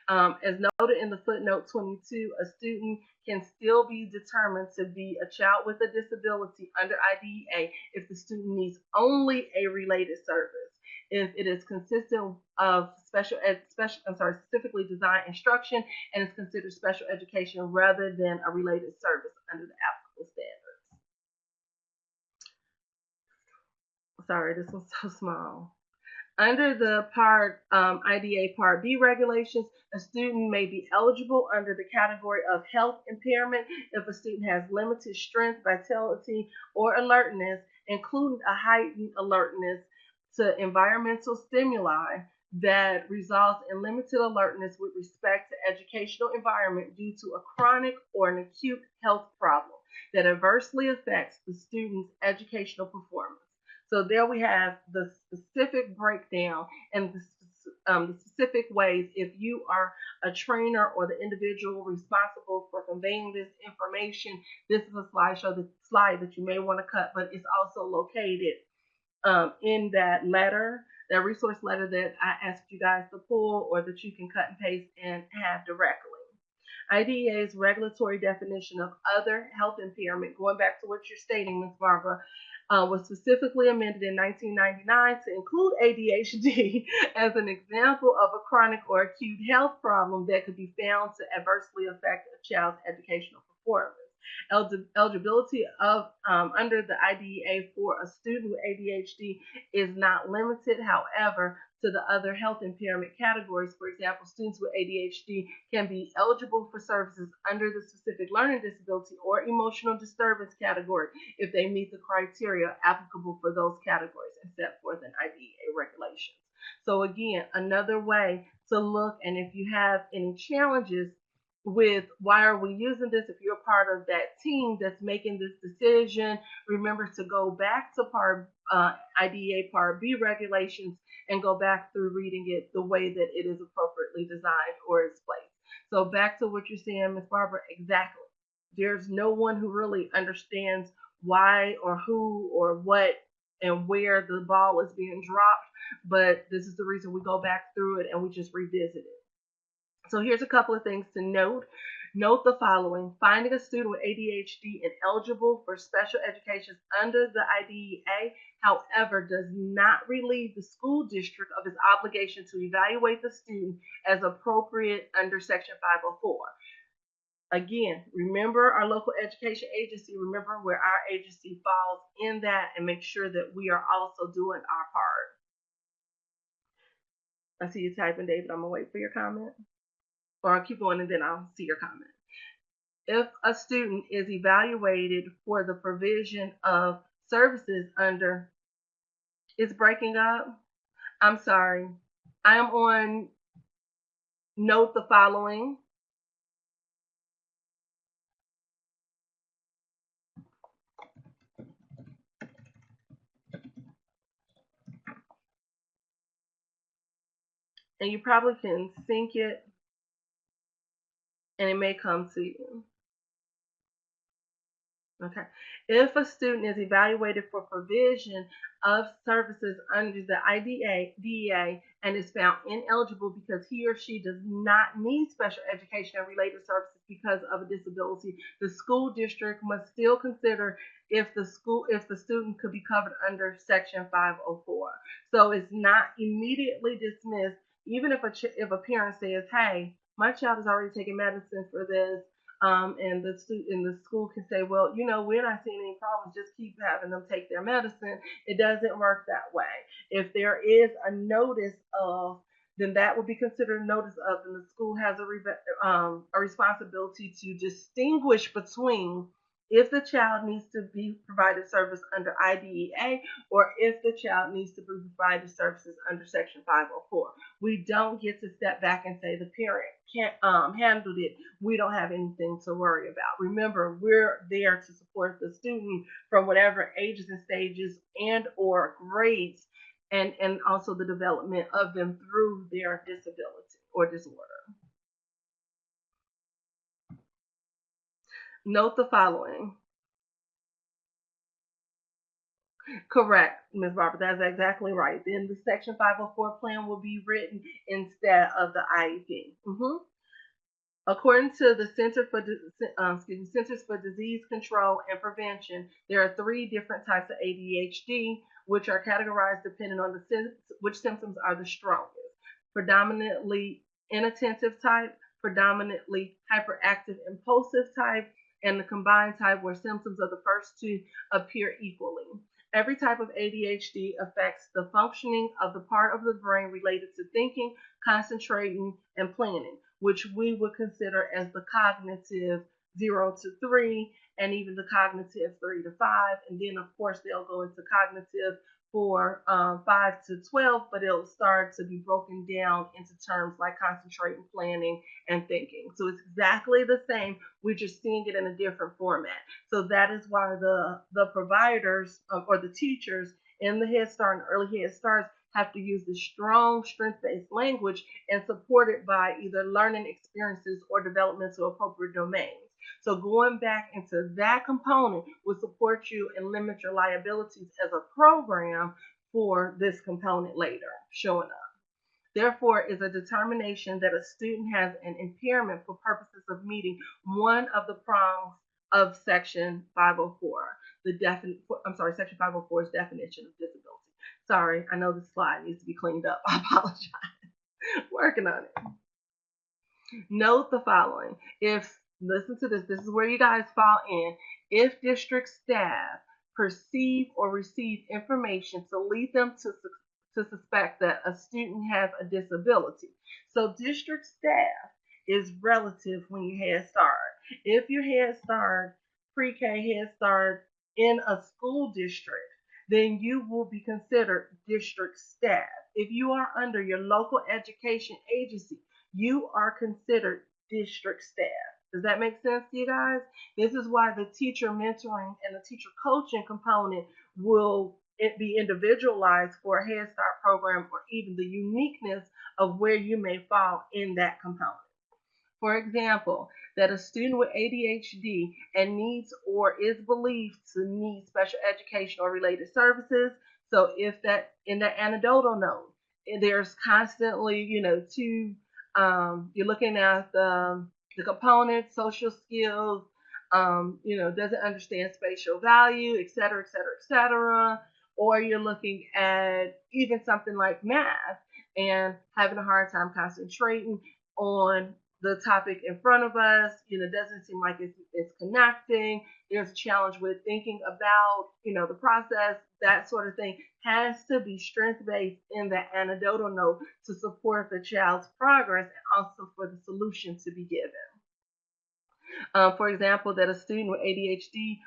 [SPEAKER 1] As noted in the footnote 22, a student can still be determined to be a child with a disability under IDEA if the student needs only a related service. If it is consistent of specifically designed instruction, and is considered special education rather than a related service under the applicable standard. Sorry, this one's so small. Under the IDA Part B regulations, a student may be eligible under the category of health impairment if a student has limited strength, vitality, or alertness, including a heightened alertness to environmental stimuli that results in limited alertness with respect to educational environment due to a chronic or an acute health problem that adversely affects the student's educational performance. So there we have the specific breakdown and the specific ways. If you are a trainer or the individual responsible for conveying this information, this is a slide that you may want to cut, but it's also located in that letter that resource letter that I asked you guys to pull or that you can cut and paste and have directly. IDEA's regulatory definition of other health impairment, going back to what you're stating, Ms. Barbara, was specifically amended in 1999 to include ADHD as an example of a chronic or acute health problem that could be found to adversely affect a child's educational performance. Eligibility of under the IDEA for a student with ADHD is not limited, however, to the other health impairment categories. For example, students with ADHD can be eligible for services under the specific learning disability or emotional disturbance category if they meet the criteria applicable for those categories and set forth in IDEA regulations. So again, another way to look, and if you have any challenges with why are we using this, if you're part of that team that's making this decision, remember to go back to IDEA Part B regulations and go back through reading it the way that it is appropriately designed or is placed. So back to what you're saying, Ms. Barbara, exactly. There's no one who really understands why or who or what and where the ball is being dropped, but this is the reason we go back through it and we just revisit it. So here's a couple of things to note. Note the following. Finding a student with ADHD ineligible for special education under the IDEA, however, does not relieve the school district of its obligation to evaluate the student as appropriate under Section 504. Again, remember our local education agency, remember where our agency falls in that, and make sure that we are also doing our part. I see you typing, David. I'm going to wait for your comment. Or I'll keep going and then I'll see your comment. If a student is evaluated for the provision of services under, it's breaking up. I'm sorry. I am on note the following. And you probably can sync it and it may come to you. Okay. If a student is evaluated for provision of services under the IDEA and is found ineligible because he or she does not need special education and related services because of a disability, the school district must still consider if the student could be covered under Section 504. So it's not immediately dismissed, even if a parent says, "Hey, my child is already taking medicine for this." And the school can say, well, we're not seeing any problems. Just keep having them take their medicine. It doesn't work that way. If there is a notice of, then that would be considered a notice of, and the school has a responsibility to distinguish between if the child needs to be provided service under IDEA or if the child needs to be provided services under Section 504. We don't get to step back and say the parent can't handled it. We don't have anything to worry about. Remember, we're there to support the student from whatever ages and stages and or grades and also the development of them through their disability or disorder. Note the following. Correct, Ms. Barbara. That's exactly right. Then the Section 504 plan will be written instead of the IEP. According to the Centers for Disease Control and Prevention, there are 3 different types of ADHD, which are categorized depending on which symptoms are the strongest. Predominantly inattentive type, predominantly hyperactive impulsive type, and the combined type where symptoms of the first 2 appear equally. Every type of ADHD affects the functioning of the part of the brain related to thinking, concentrating, and planning, which we would consider as the cognitive 0 to 3, and even the cognitive 3 to 5. And then, of course, they'll go into cognitive for 5 to 12, but it'll start to be broken down into terms like concentrating, planning, and thinking. So it's exactly the same. We're just seeing it in a different format. So that is why the providers or the teachers in the Head Start and early Head Starts have to use the strong strength-based language and support it by either learning experiences or developmental appropriate domains. So going back into that component will support you and limit your liabilities as a program for this component later showing up. Therefore, is a determination that a student has an impairment for purposes of meeting one of the prongs of Section 504. Section 504's definition of disability. Sorry, I know this slide needs to be cleaned up. I apologize. Working on it. Note the following. Listen to this is where you guys fall in. If district staff perceive or receive information to lead them to suspect that a student has a disability. So district staff is relative when you Head Start. If you Head Start, pre-K Head Start in a school district, then you will be considered district staff. If you are under your local education agency, you are considered district staff. Does that make sense to you guys? This is why the teacher mentoring and the teacher coaching component will be individualized for a Head Start program, or even the uniqueness of where you may fall in that component. For example, that a student with ADHD and needs or is believed to need special education or related services. So if that in the anecdotal note, there's constantly, you're looking at the components, social skills, doesn't understand spatial value, et cetera, et cetera, et cetera. Or you're looking at even something like math and having a hard time concentrating on the topic in front of us, doesn't seem like it's connecting. There's a challenge with thinking about, the process, that sort of thing has to be strength-based in the anecdotal note to support the child's progress and also for the solution to be given. For example, that a student with ADHD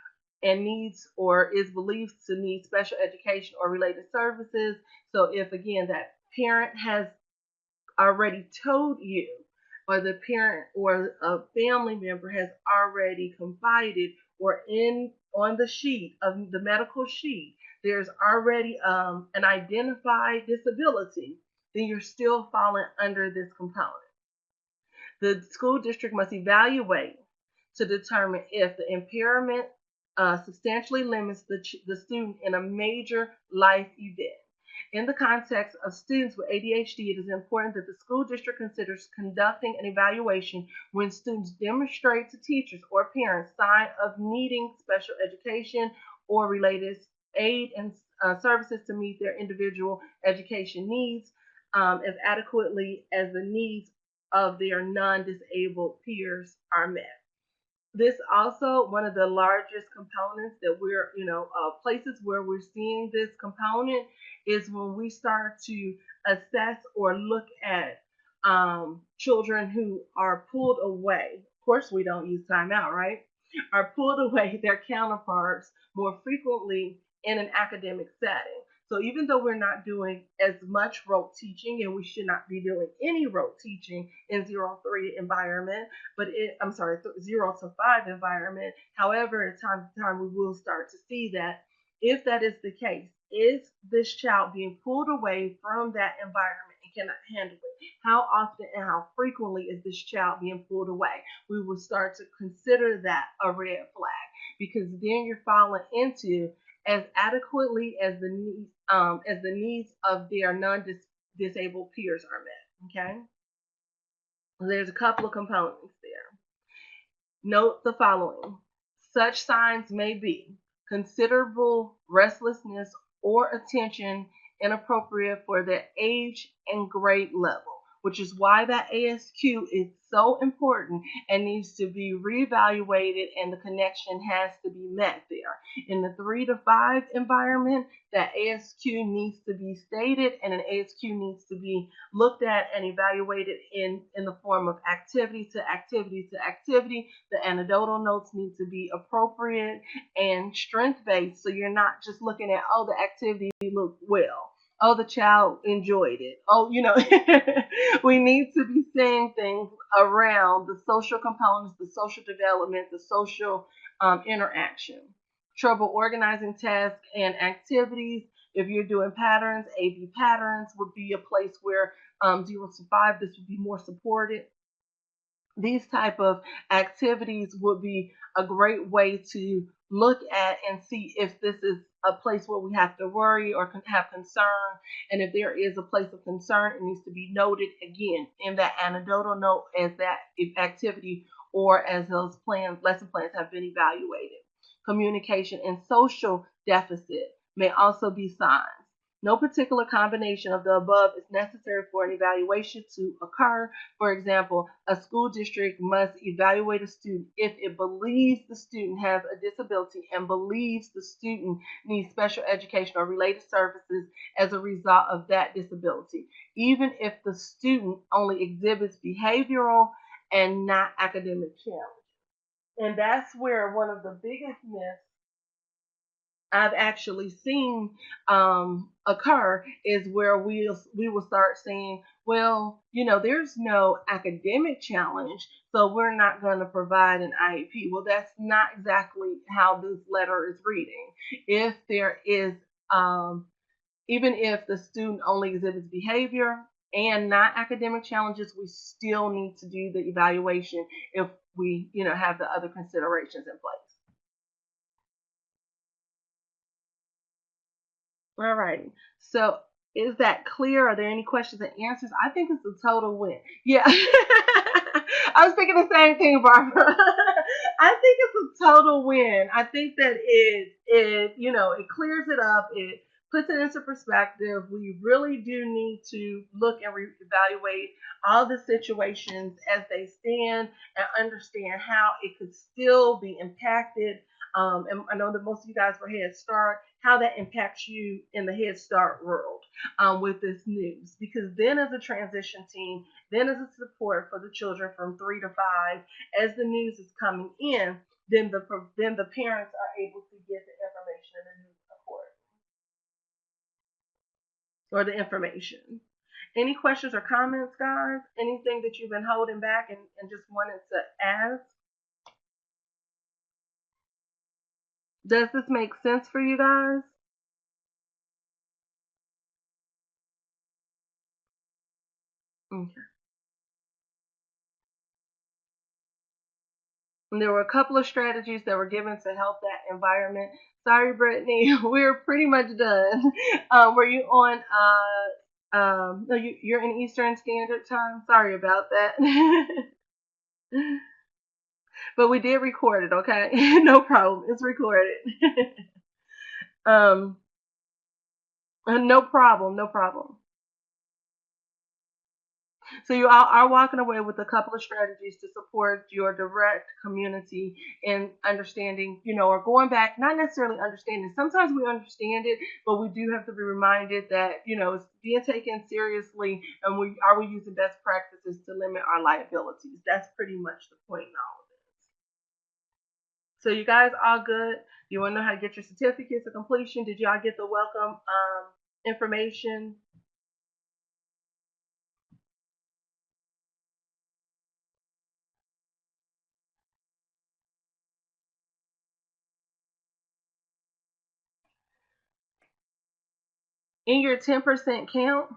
[SPEAKER 1] and needs or is believed to need special education or related services. So if, again, that parent has already told you, or the parent or a family member has already confided, or on the sheet of the medical sheet, there's already an identified disability, then you're still falling under this component. The school district must evaluate to determine if the impairment substantially limits the student in a major life event. In the context of students with ADHD, it is important that the school district considers conducting an evaluation when students demonstrate to teachers or parents signs of needing special education or related aid and services to meet their individual education needs as adequately as the needs of their non-disabled peers are met. This also one of the largest components that we're, places where we're seeing this component is when we start to assess or look at children who are pulled away. Of course, we don't use timeout, right? Are pulled away their counterparts more frequently in an academic setting. So even though we're not doing as much rote teaching, and we should not be doing any rote teaching in 0-3 environment, 0-5 environment. However, at time to time, we will start to see that if that is the case, is this child being pulled away from that environment and cannot handle it? How often and how frequently is this child being pulled away? We will start to consider that a red flag, because then you're falling into as adequately as the needs of their non-disabled peers are met. Okay, there's a couple of components there. Note the following: such signs may be considerable restlessness or attention inappropriate for their age and grade level, which is why that ASQ is so important and needs to be reevaluated, and the connection has to be met there. In the 3-5 environment, that ASQ needs to be stated, and an ASQ needs to be looked at and evaluated in the form of activity to activity to activity. The anecdotal notes need to be appropriate and strength-based, so you're not just looking at, oh, the activity looked well. Oh, the child enjoyed it. Oh, we need to be saying things around the social components, the social development, the social interaction. Trouble organizing tasks and activities. If you're doing patterns, AB patterns would be a place where 0-5, this would be more supported. these type of activities would be a great way to look at and see if this is a place where we have to worry or have concern. And if there is a place of concern, it needs to be noted again in that anecdotal note as that if activity or as those plans, lesson plans have been evaluated. Communication and social deficit may also be signs. No particular combination of the above is necessary for an evaluation to occur. For example, a school district must evaluate a student if it believes the student has a disability and believes the student needs special education or related services as a result of that disability, even if the student only exhibits behavioral and not academic challenge. And that's where one of the biggest myths I've actually seen occur is where we will start saying, well, there's no academic challenge, so we're not going to provide an IEP. Well, that's not exactly how this letter is reading. If there is, even if the student only exhibits behavior and not academic challenges, we still need to do the evaluation if we, have the other considerations in place. All righty. So is that clear? Are there any questions and answers? I think it's a total win. Yeah. I was thinking the same thing, Barbara. I think it's a total win. I think that it clears it up. It puts it into perspective. We really do need to look and evaluate all the situations as they stand and understand how it could still be impacted. And I know that most of you guys were Head Start, how that impacts you in the Head Start world with this news. Because then, as a transition team, then as a support for the children from 3 to 5, as the news is coming in, then the parents are able to get the information in the news report or the information. Any questions or comments, guys? Anything that you've been holding back and just wanted to ask? Does this make sense for you guys? Okay. And there were a couple of strategies that were given to help that environment. Sorry, Brittany, we're pretty much done. Were you on? No, you're in Eastern Standard Time. Sorry about that. But we did record it. Okay, no problem. It's recorded. um, no problem. No problem. So you are walking away with a couple of strategies to support your direct community in understanding, or going back, not necessarily understanding. Sometimes we understand it, but we do have to be reminded that, it's being taken seriously and we using best practices to limit our liabilities. That's pretty much the point in all of this. So you guys all good? You want to know how to get your certificates of completion? Did y'all get the welcome information? In your 10% count,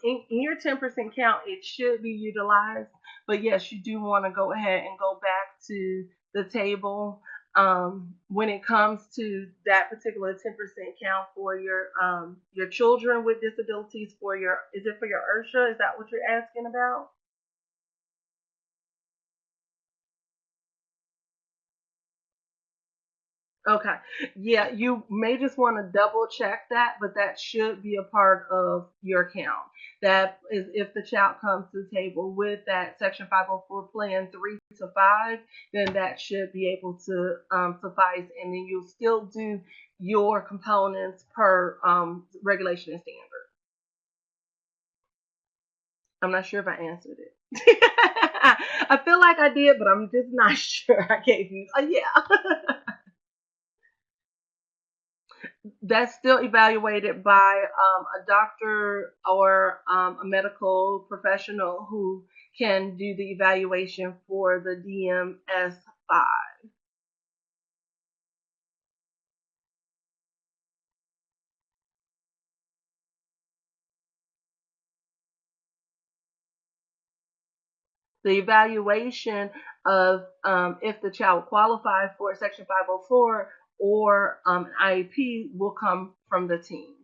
[SPEAKER 1] in your 10% count, it should be utilized. But yes, you do want to go ahead and go back to the table when it comes to that particular 10% count for your children with disabilities. Is it for your URSA? Is that what you're asking about? Okay. Yeah, you may just want to double check that, but that should be a part of your count. That is if the child comes to the table with that Section 504 plan 3 to 5, then that should be able to suffice. And then you'll still do your components per regulation and standard. I'm not sure if I answered it. I feel like I did, but I'm just not sure I gave you. Yeah. That's still evaluated by a doctor or a medical professional who can do the evaluation for the DMS5. The evaluation of if the child qualifies for Section 504 or an IEP will come from the team.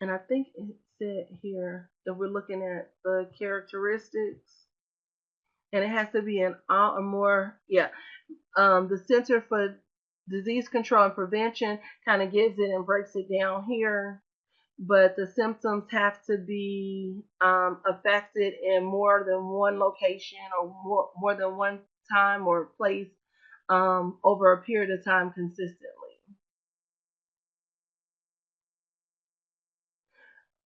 [SPEAKER 1] And I think it said here that we're looking at the characteristics, and it has to be an all or more. Yeah, the Center for Disease Control and Prevention kind of gives it and breaks it down here, but the symptoms have to be affected in more than one location or more than one time or place over a period of time consistently.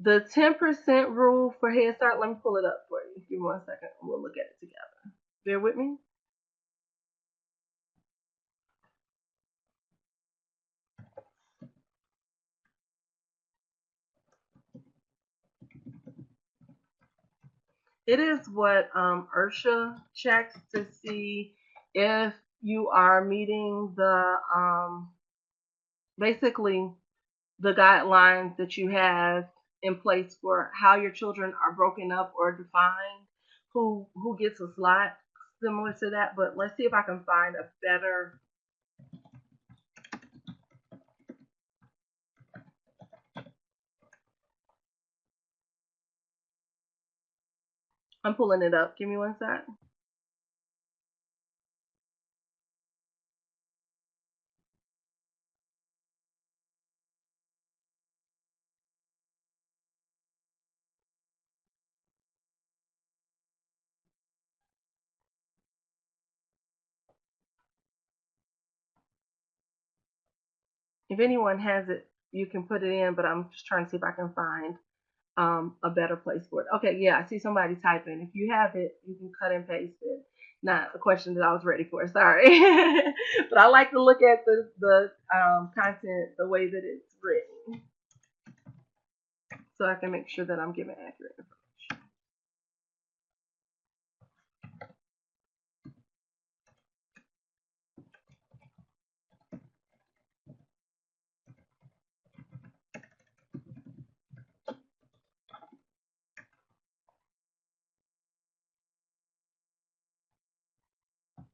[SPEAKER 1] The 10% rule for Head Start, let me pull it up for you. Give me 1 second. We'll look at it together. Bear with me. It is what IRSA checks to see if you are meeting the basically the guidelines that you have in place for how your children are broken up or defined, who gets a slot similar to that. But let's see if I can find a better. I'm pulling it up. Give me 1 sec. If anyone has it, you can put it in. But I'm just trying to see if I can find a better place for it. Okay, yeah, I see somebody typing. If you have it, you can cut and paste it. Not a question that I was ready for. Sorry, but I like to look at the content the way that it's written, so I can make sure that I'm giving accurate information.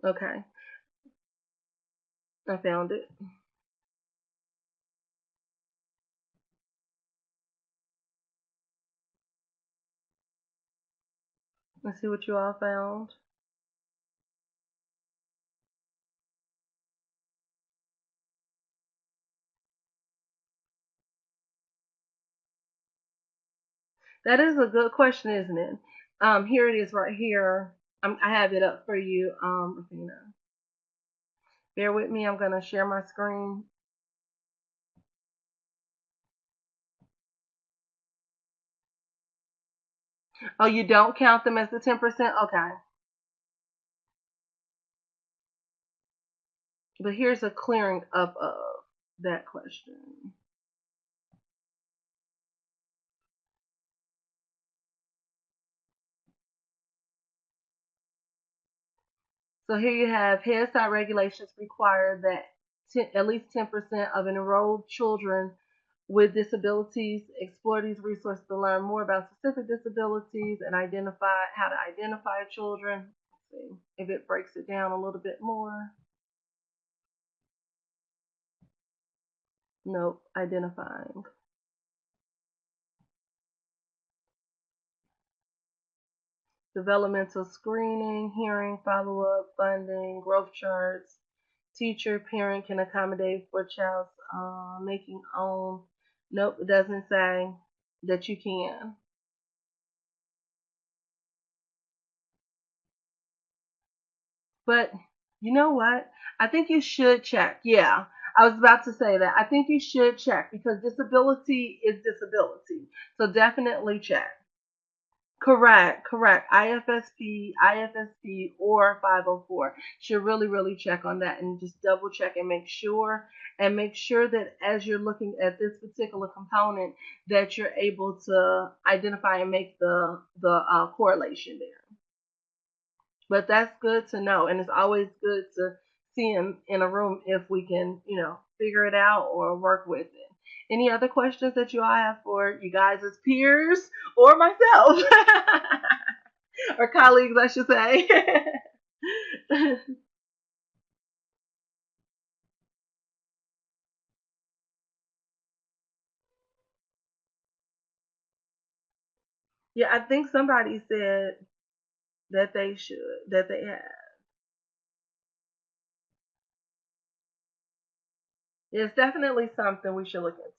[SPEAKER 1] Okay, I found it. Let's see what you all found. That is a good question, isn't it? Here it is right here. I have it up for you, Athena. Bear with me. I'm gonna share my screen. Oh, you don't count them as the 10%? Okay. But here's a clearing up of that question. So here you have Head Start regulations require that at least 10% of enrolled children with disabilities explore these resources to learn more about specific disabilities and identify how to identify children. Let's see if it breaks it down a little bit more. Nope, identifying. Developmental screening, hearing, follow-up, funding, growth charts, teacher, parent can accommodate for child's making own. Nope, it doesn't say that you can. But you know what? I think you should check. Yeah, I was about to say that. I think you should check because disability is disability. So definitely check. Correct, correct. IFSP, or 504 should really, really check on that and just double check and make sure that as you're looking at this particular component that you're able to identify and make the correlation there. But that's good to know, and it's always good to see in a room if we can, figure it out or work with it. Any other questions that you all have for you guys as peers or myself or colleagues, I should say? Yeah, I think somebody said that they should, that they have. It's definitely something we should look into.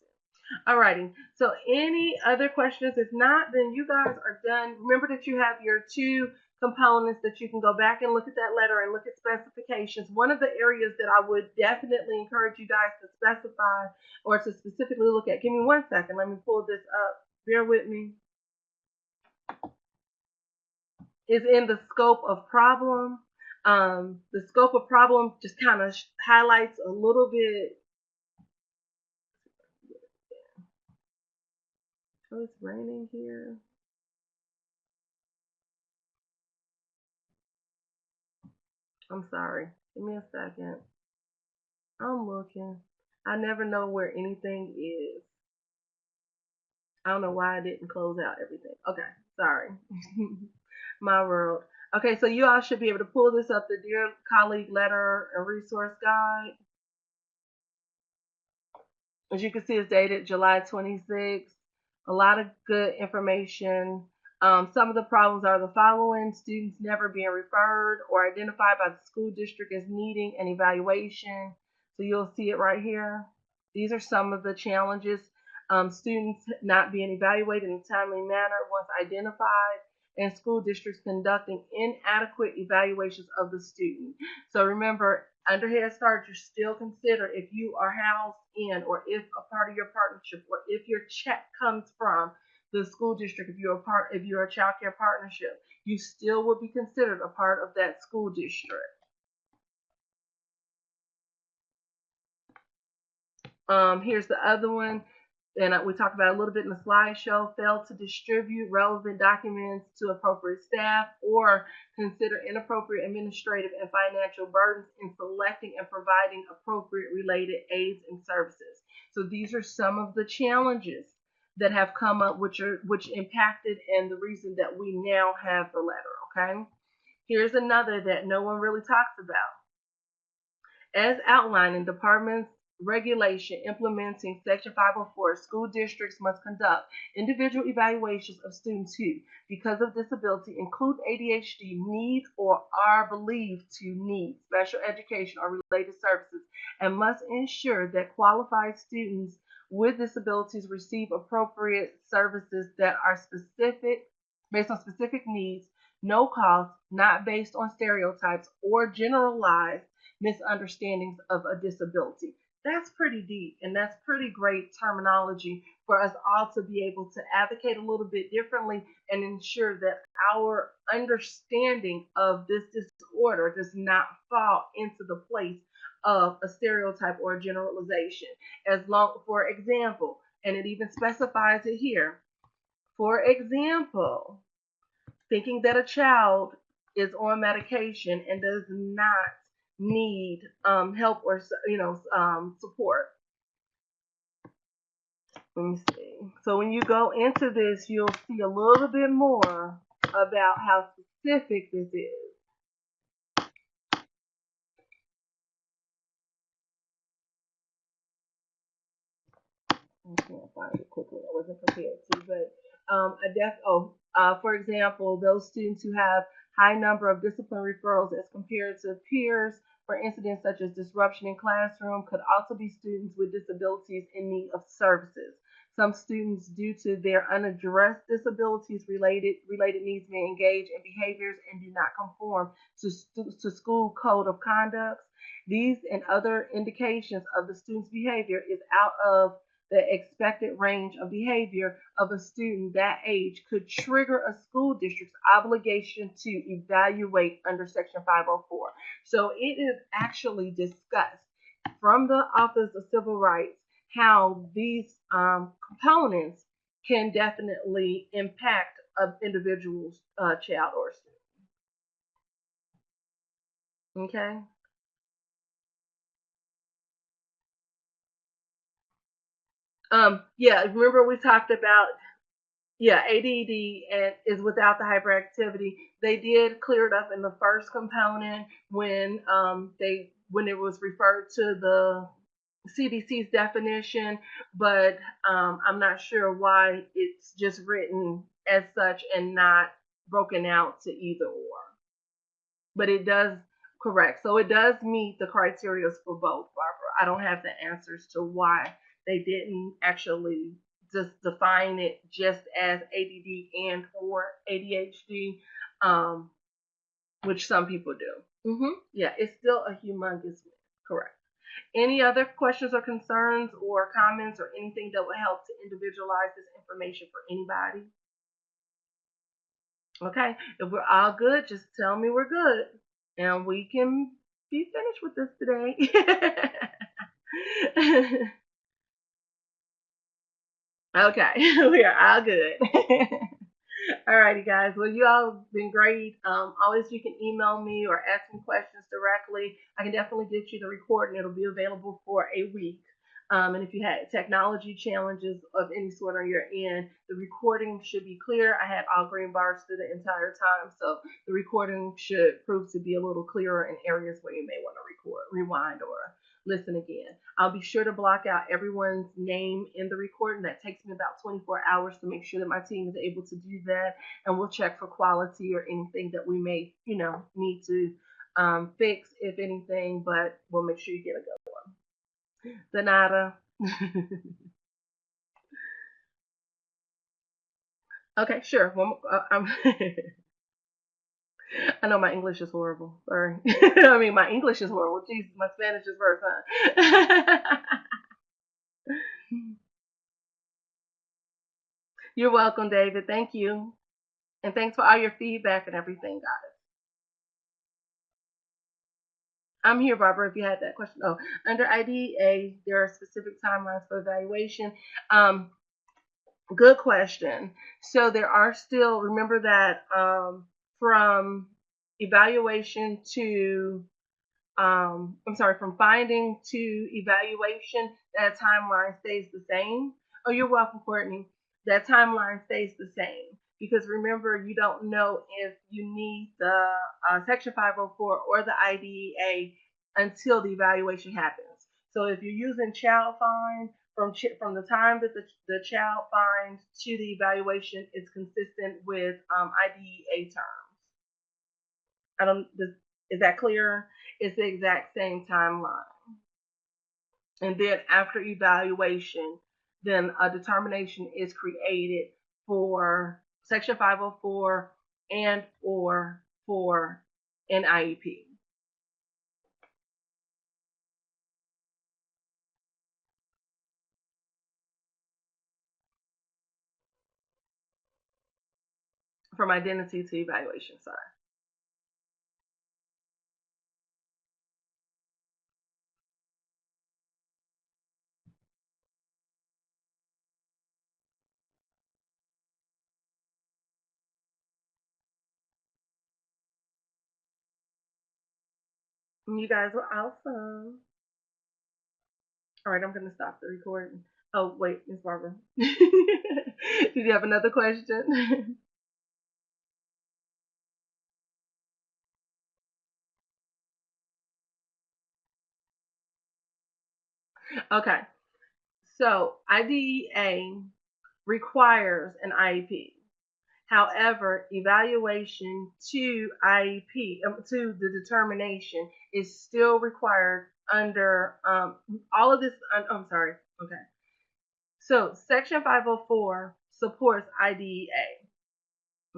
[SPEAKER 1] Alrighty. So any other questions? If not, then you guys are done. Remember that you have your two components that you can go back and look at that letter and look at specifications. One of the areas that I would definitely encourage you guys to specify or to specifically look at. Give me 1 second. Let me pull this up. Bear with me. Is in the scope of problem. The scope of problem just kind of highlights a little bit. Oh, it's raining here. I'm sorry. Give me a second. I'm looking. I never know where anything is. I don't know why I didn't close out everything. Okay, sorry. My world. Okay, so you all should be able to pull this up, the Dear Colleague Letter and Resource Guide. As you can see, it's dated July 26th. A lot of good information. Some of the problems are the following: students never being referred or identified by the school district as needing an evaluation. So you'll see it right here. These are some of the challenges. Students not being evaluated in a timely manner once identified, and school districts conducting inadequate evaluations of the student. So remember, under Head Start, you're still considered if you are housed in, or if a part of your partnership, or if your check comes from the school district, if you're a child care partnership, you still will be considered a part of that school district. Here's the other one, and we talked about a little bit in the slideshow. Failed to distribute relevant documents to appropriate staff, or consider inappropriate administrative and financial burdens in selecting and providing appropriate related aids and services. So these are some of the challenges that have come up, which impacted, and the reason that we now have the letter. Okay. Here's another that no one really talks about. As outlined in Department's regulation implementing Section 504, school districts must conduct individual evaluations of students who, because of disability, include ADHD needs or are believed to need special education or related services, and must ensure that qualified students with disabilities receive appropriate services that are specific, based on specific needs, no cost, not based on stereotypes or generalized misunderstandings of a disability. That's pretty deep, and that's pretty great terminology for us all to be able to advocate a little bit differently and ensure that our understanding of this disorder does not fall into the place of a stereotype or a generalization. As long, for example, and it even specifies it here, for example, thinking that a child is on medication and does not need help or support. Let me see. So when you go into this, you'll see a little bit more about how specific this is. I can't find it quickly. I wasn't prepared to, but for example, those students who have high number of discipline referrals as compared to peers for incidents such as disruption in classroom could also be students with disabilities in need of services. Some students, due to their unaddressed disabilities related needs, may engage in behaviors and do not conform to school code of conduct. These and other indications of the student's behavior is out of the expected range of behavior of a student that age could trigger a school district's obligation to evaluate under Section 504. So it is actually discussed from the Office of Civil Rights how these components can definitely impact an individual's child or student. Okay. Yeah, remember we talked about, yeah, ADD and is without the hyperactivity. They did clear it up in the first component when it was referred to the CDC's definition, but I'm not sure why it's just written as such and not broken out to either or. But it does, correct. So it does meet the criteria for both, Barbara. I don't have the answers to why they didn't actually just define it just as ADD and or ADHD, um, which some people do. Yeah, it's still a humongous win. Correct. Any other questions or concerns or comments or anything that will help to individualize this information for anybody? Okay, if we're all good, just tell me we're good and we can be finished with this today. Okay, we are all good. Alrighty, guys. Well, you all have been great. Always you can email me or ask me questions directly. I can definitely get you the recording. It'll be available for a week. And if you had technology challenges of any sort on your end, the recording should be clear. I had all green bars through the entire time, so the recording should prove to be a little clearer in areas where you may want to record, rewind, or listen again. I'll be sure to block out everyone's name in the recording. That takes me about 24 hours to make sure that my team is able to do that. And we'll check for quality or anything that we may, need to fix, if anything, but we'll make sure you get a good one. Donata. Okay, sure. I know my English is horrible. Sorry. I mean, my English is horrible. Jesus, my Spanish is worse, huh? You're welcome, David. Thank you. And thanks for all your feedback and everything, guys. I'm here, Barbara, if you had that question. Oh, under IDEA, there are specific timelines for evaluation. Um, Good question. So there are still, remember that from evaluation to I'm sorry, from finding to evaluation, that timeline stays the same. Oh, you're welcome, Courtney. That timeline stays the same because remember, you don't know if you need the Section 504 or the IDEA until the evaluation happens. So if you're using child find from the time that the child finds to the evaluation, it's consistent with IDEA terms. I don't. Is that clear? It's the exact same timeline. And then after evaluation, then a determination is created for Section 504 and or for an IEP from identity to evaluation. Sorry. You guys were awesome. All right, I'm going to stop the recording. Oh, wait, Miss Barbara. Did you have another question? Okay, so IDEA requires an IEP. However, evaluation to IEP, to the determination, is still required under all of this. I'm sorry. Okay. So, Section 504 supports IDEA.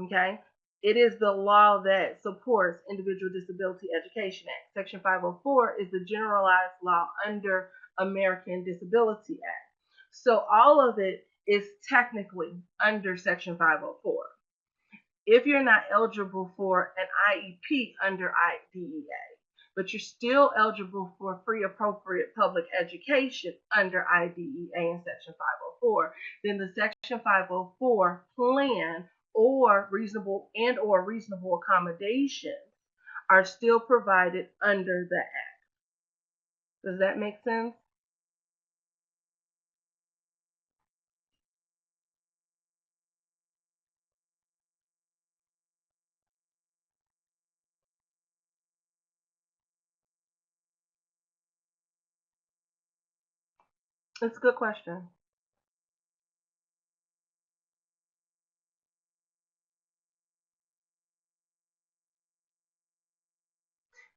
[SPEAKER 1] Okay. It is the law that supports Individual Disability Education Act. Section 504 is the generalized law under American Disability Act. So, all of it is technically under Section 504 if you're not eligible for an IEP under IDEA, but you're still eligible for free appropriate public education under IDEA in Section 504, then the Section 504 plan or reasonable accommodations are still provided under the Act. Does that make sense? It's a good question.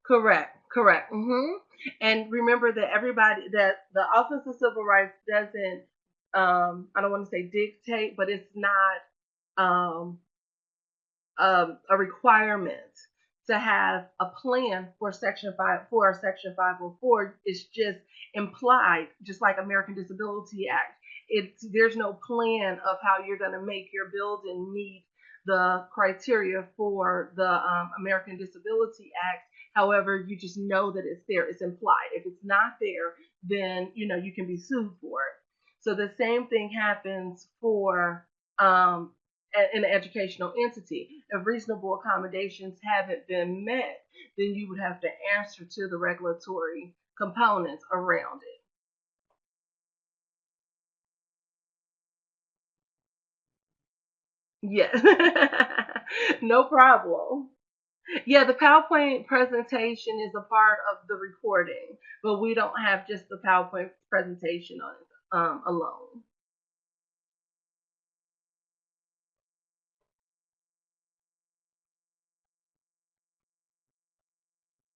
[SPEAKER 1] Correct, correct. And remember that everybody that the Office of Civil Rights doesn't I don't want to say dictate, but it's not um a requirement to have a plan for Section 504. It's just implied, just like American Disability Act. There's no plan of how you're going to make your building meet the criteria for the American Disability Act. However, you just know that it's there. It's implied. If it's not there, then you can be sued for it. So the same thing happens for an educational entity. If reasonable accommodations haven't been met, then you would have to answer to the regulatory components around it. Yes. No problem. Yeah, the PowerPoint presentation is a part of the recording, but we don't have just the PowerPoint presentation on it alone.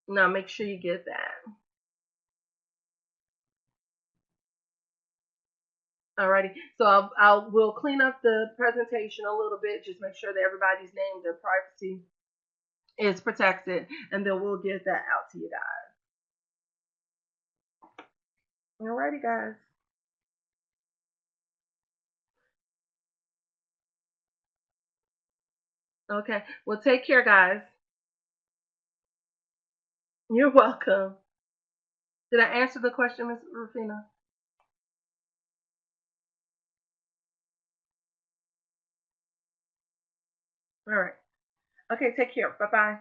[SPEAKER 1] Now make sure you get that. Alrighty. So we'll clean up the presentation a little bit, just make sure that everybody's names and privacy is protected, and then we'll get that out to you guys. Alrighty, guys. Okay. Well, take care, guys. You're welcome. Did I answer the question, Miss Rufina? All right. Okay. Take care. Bye bye.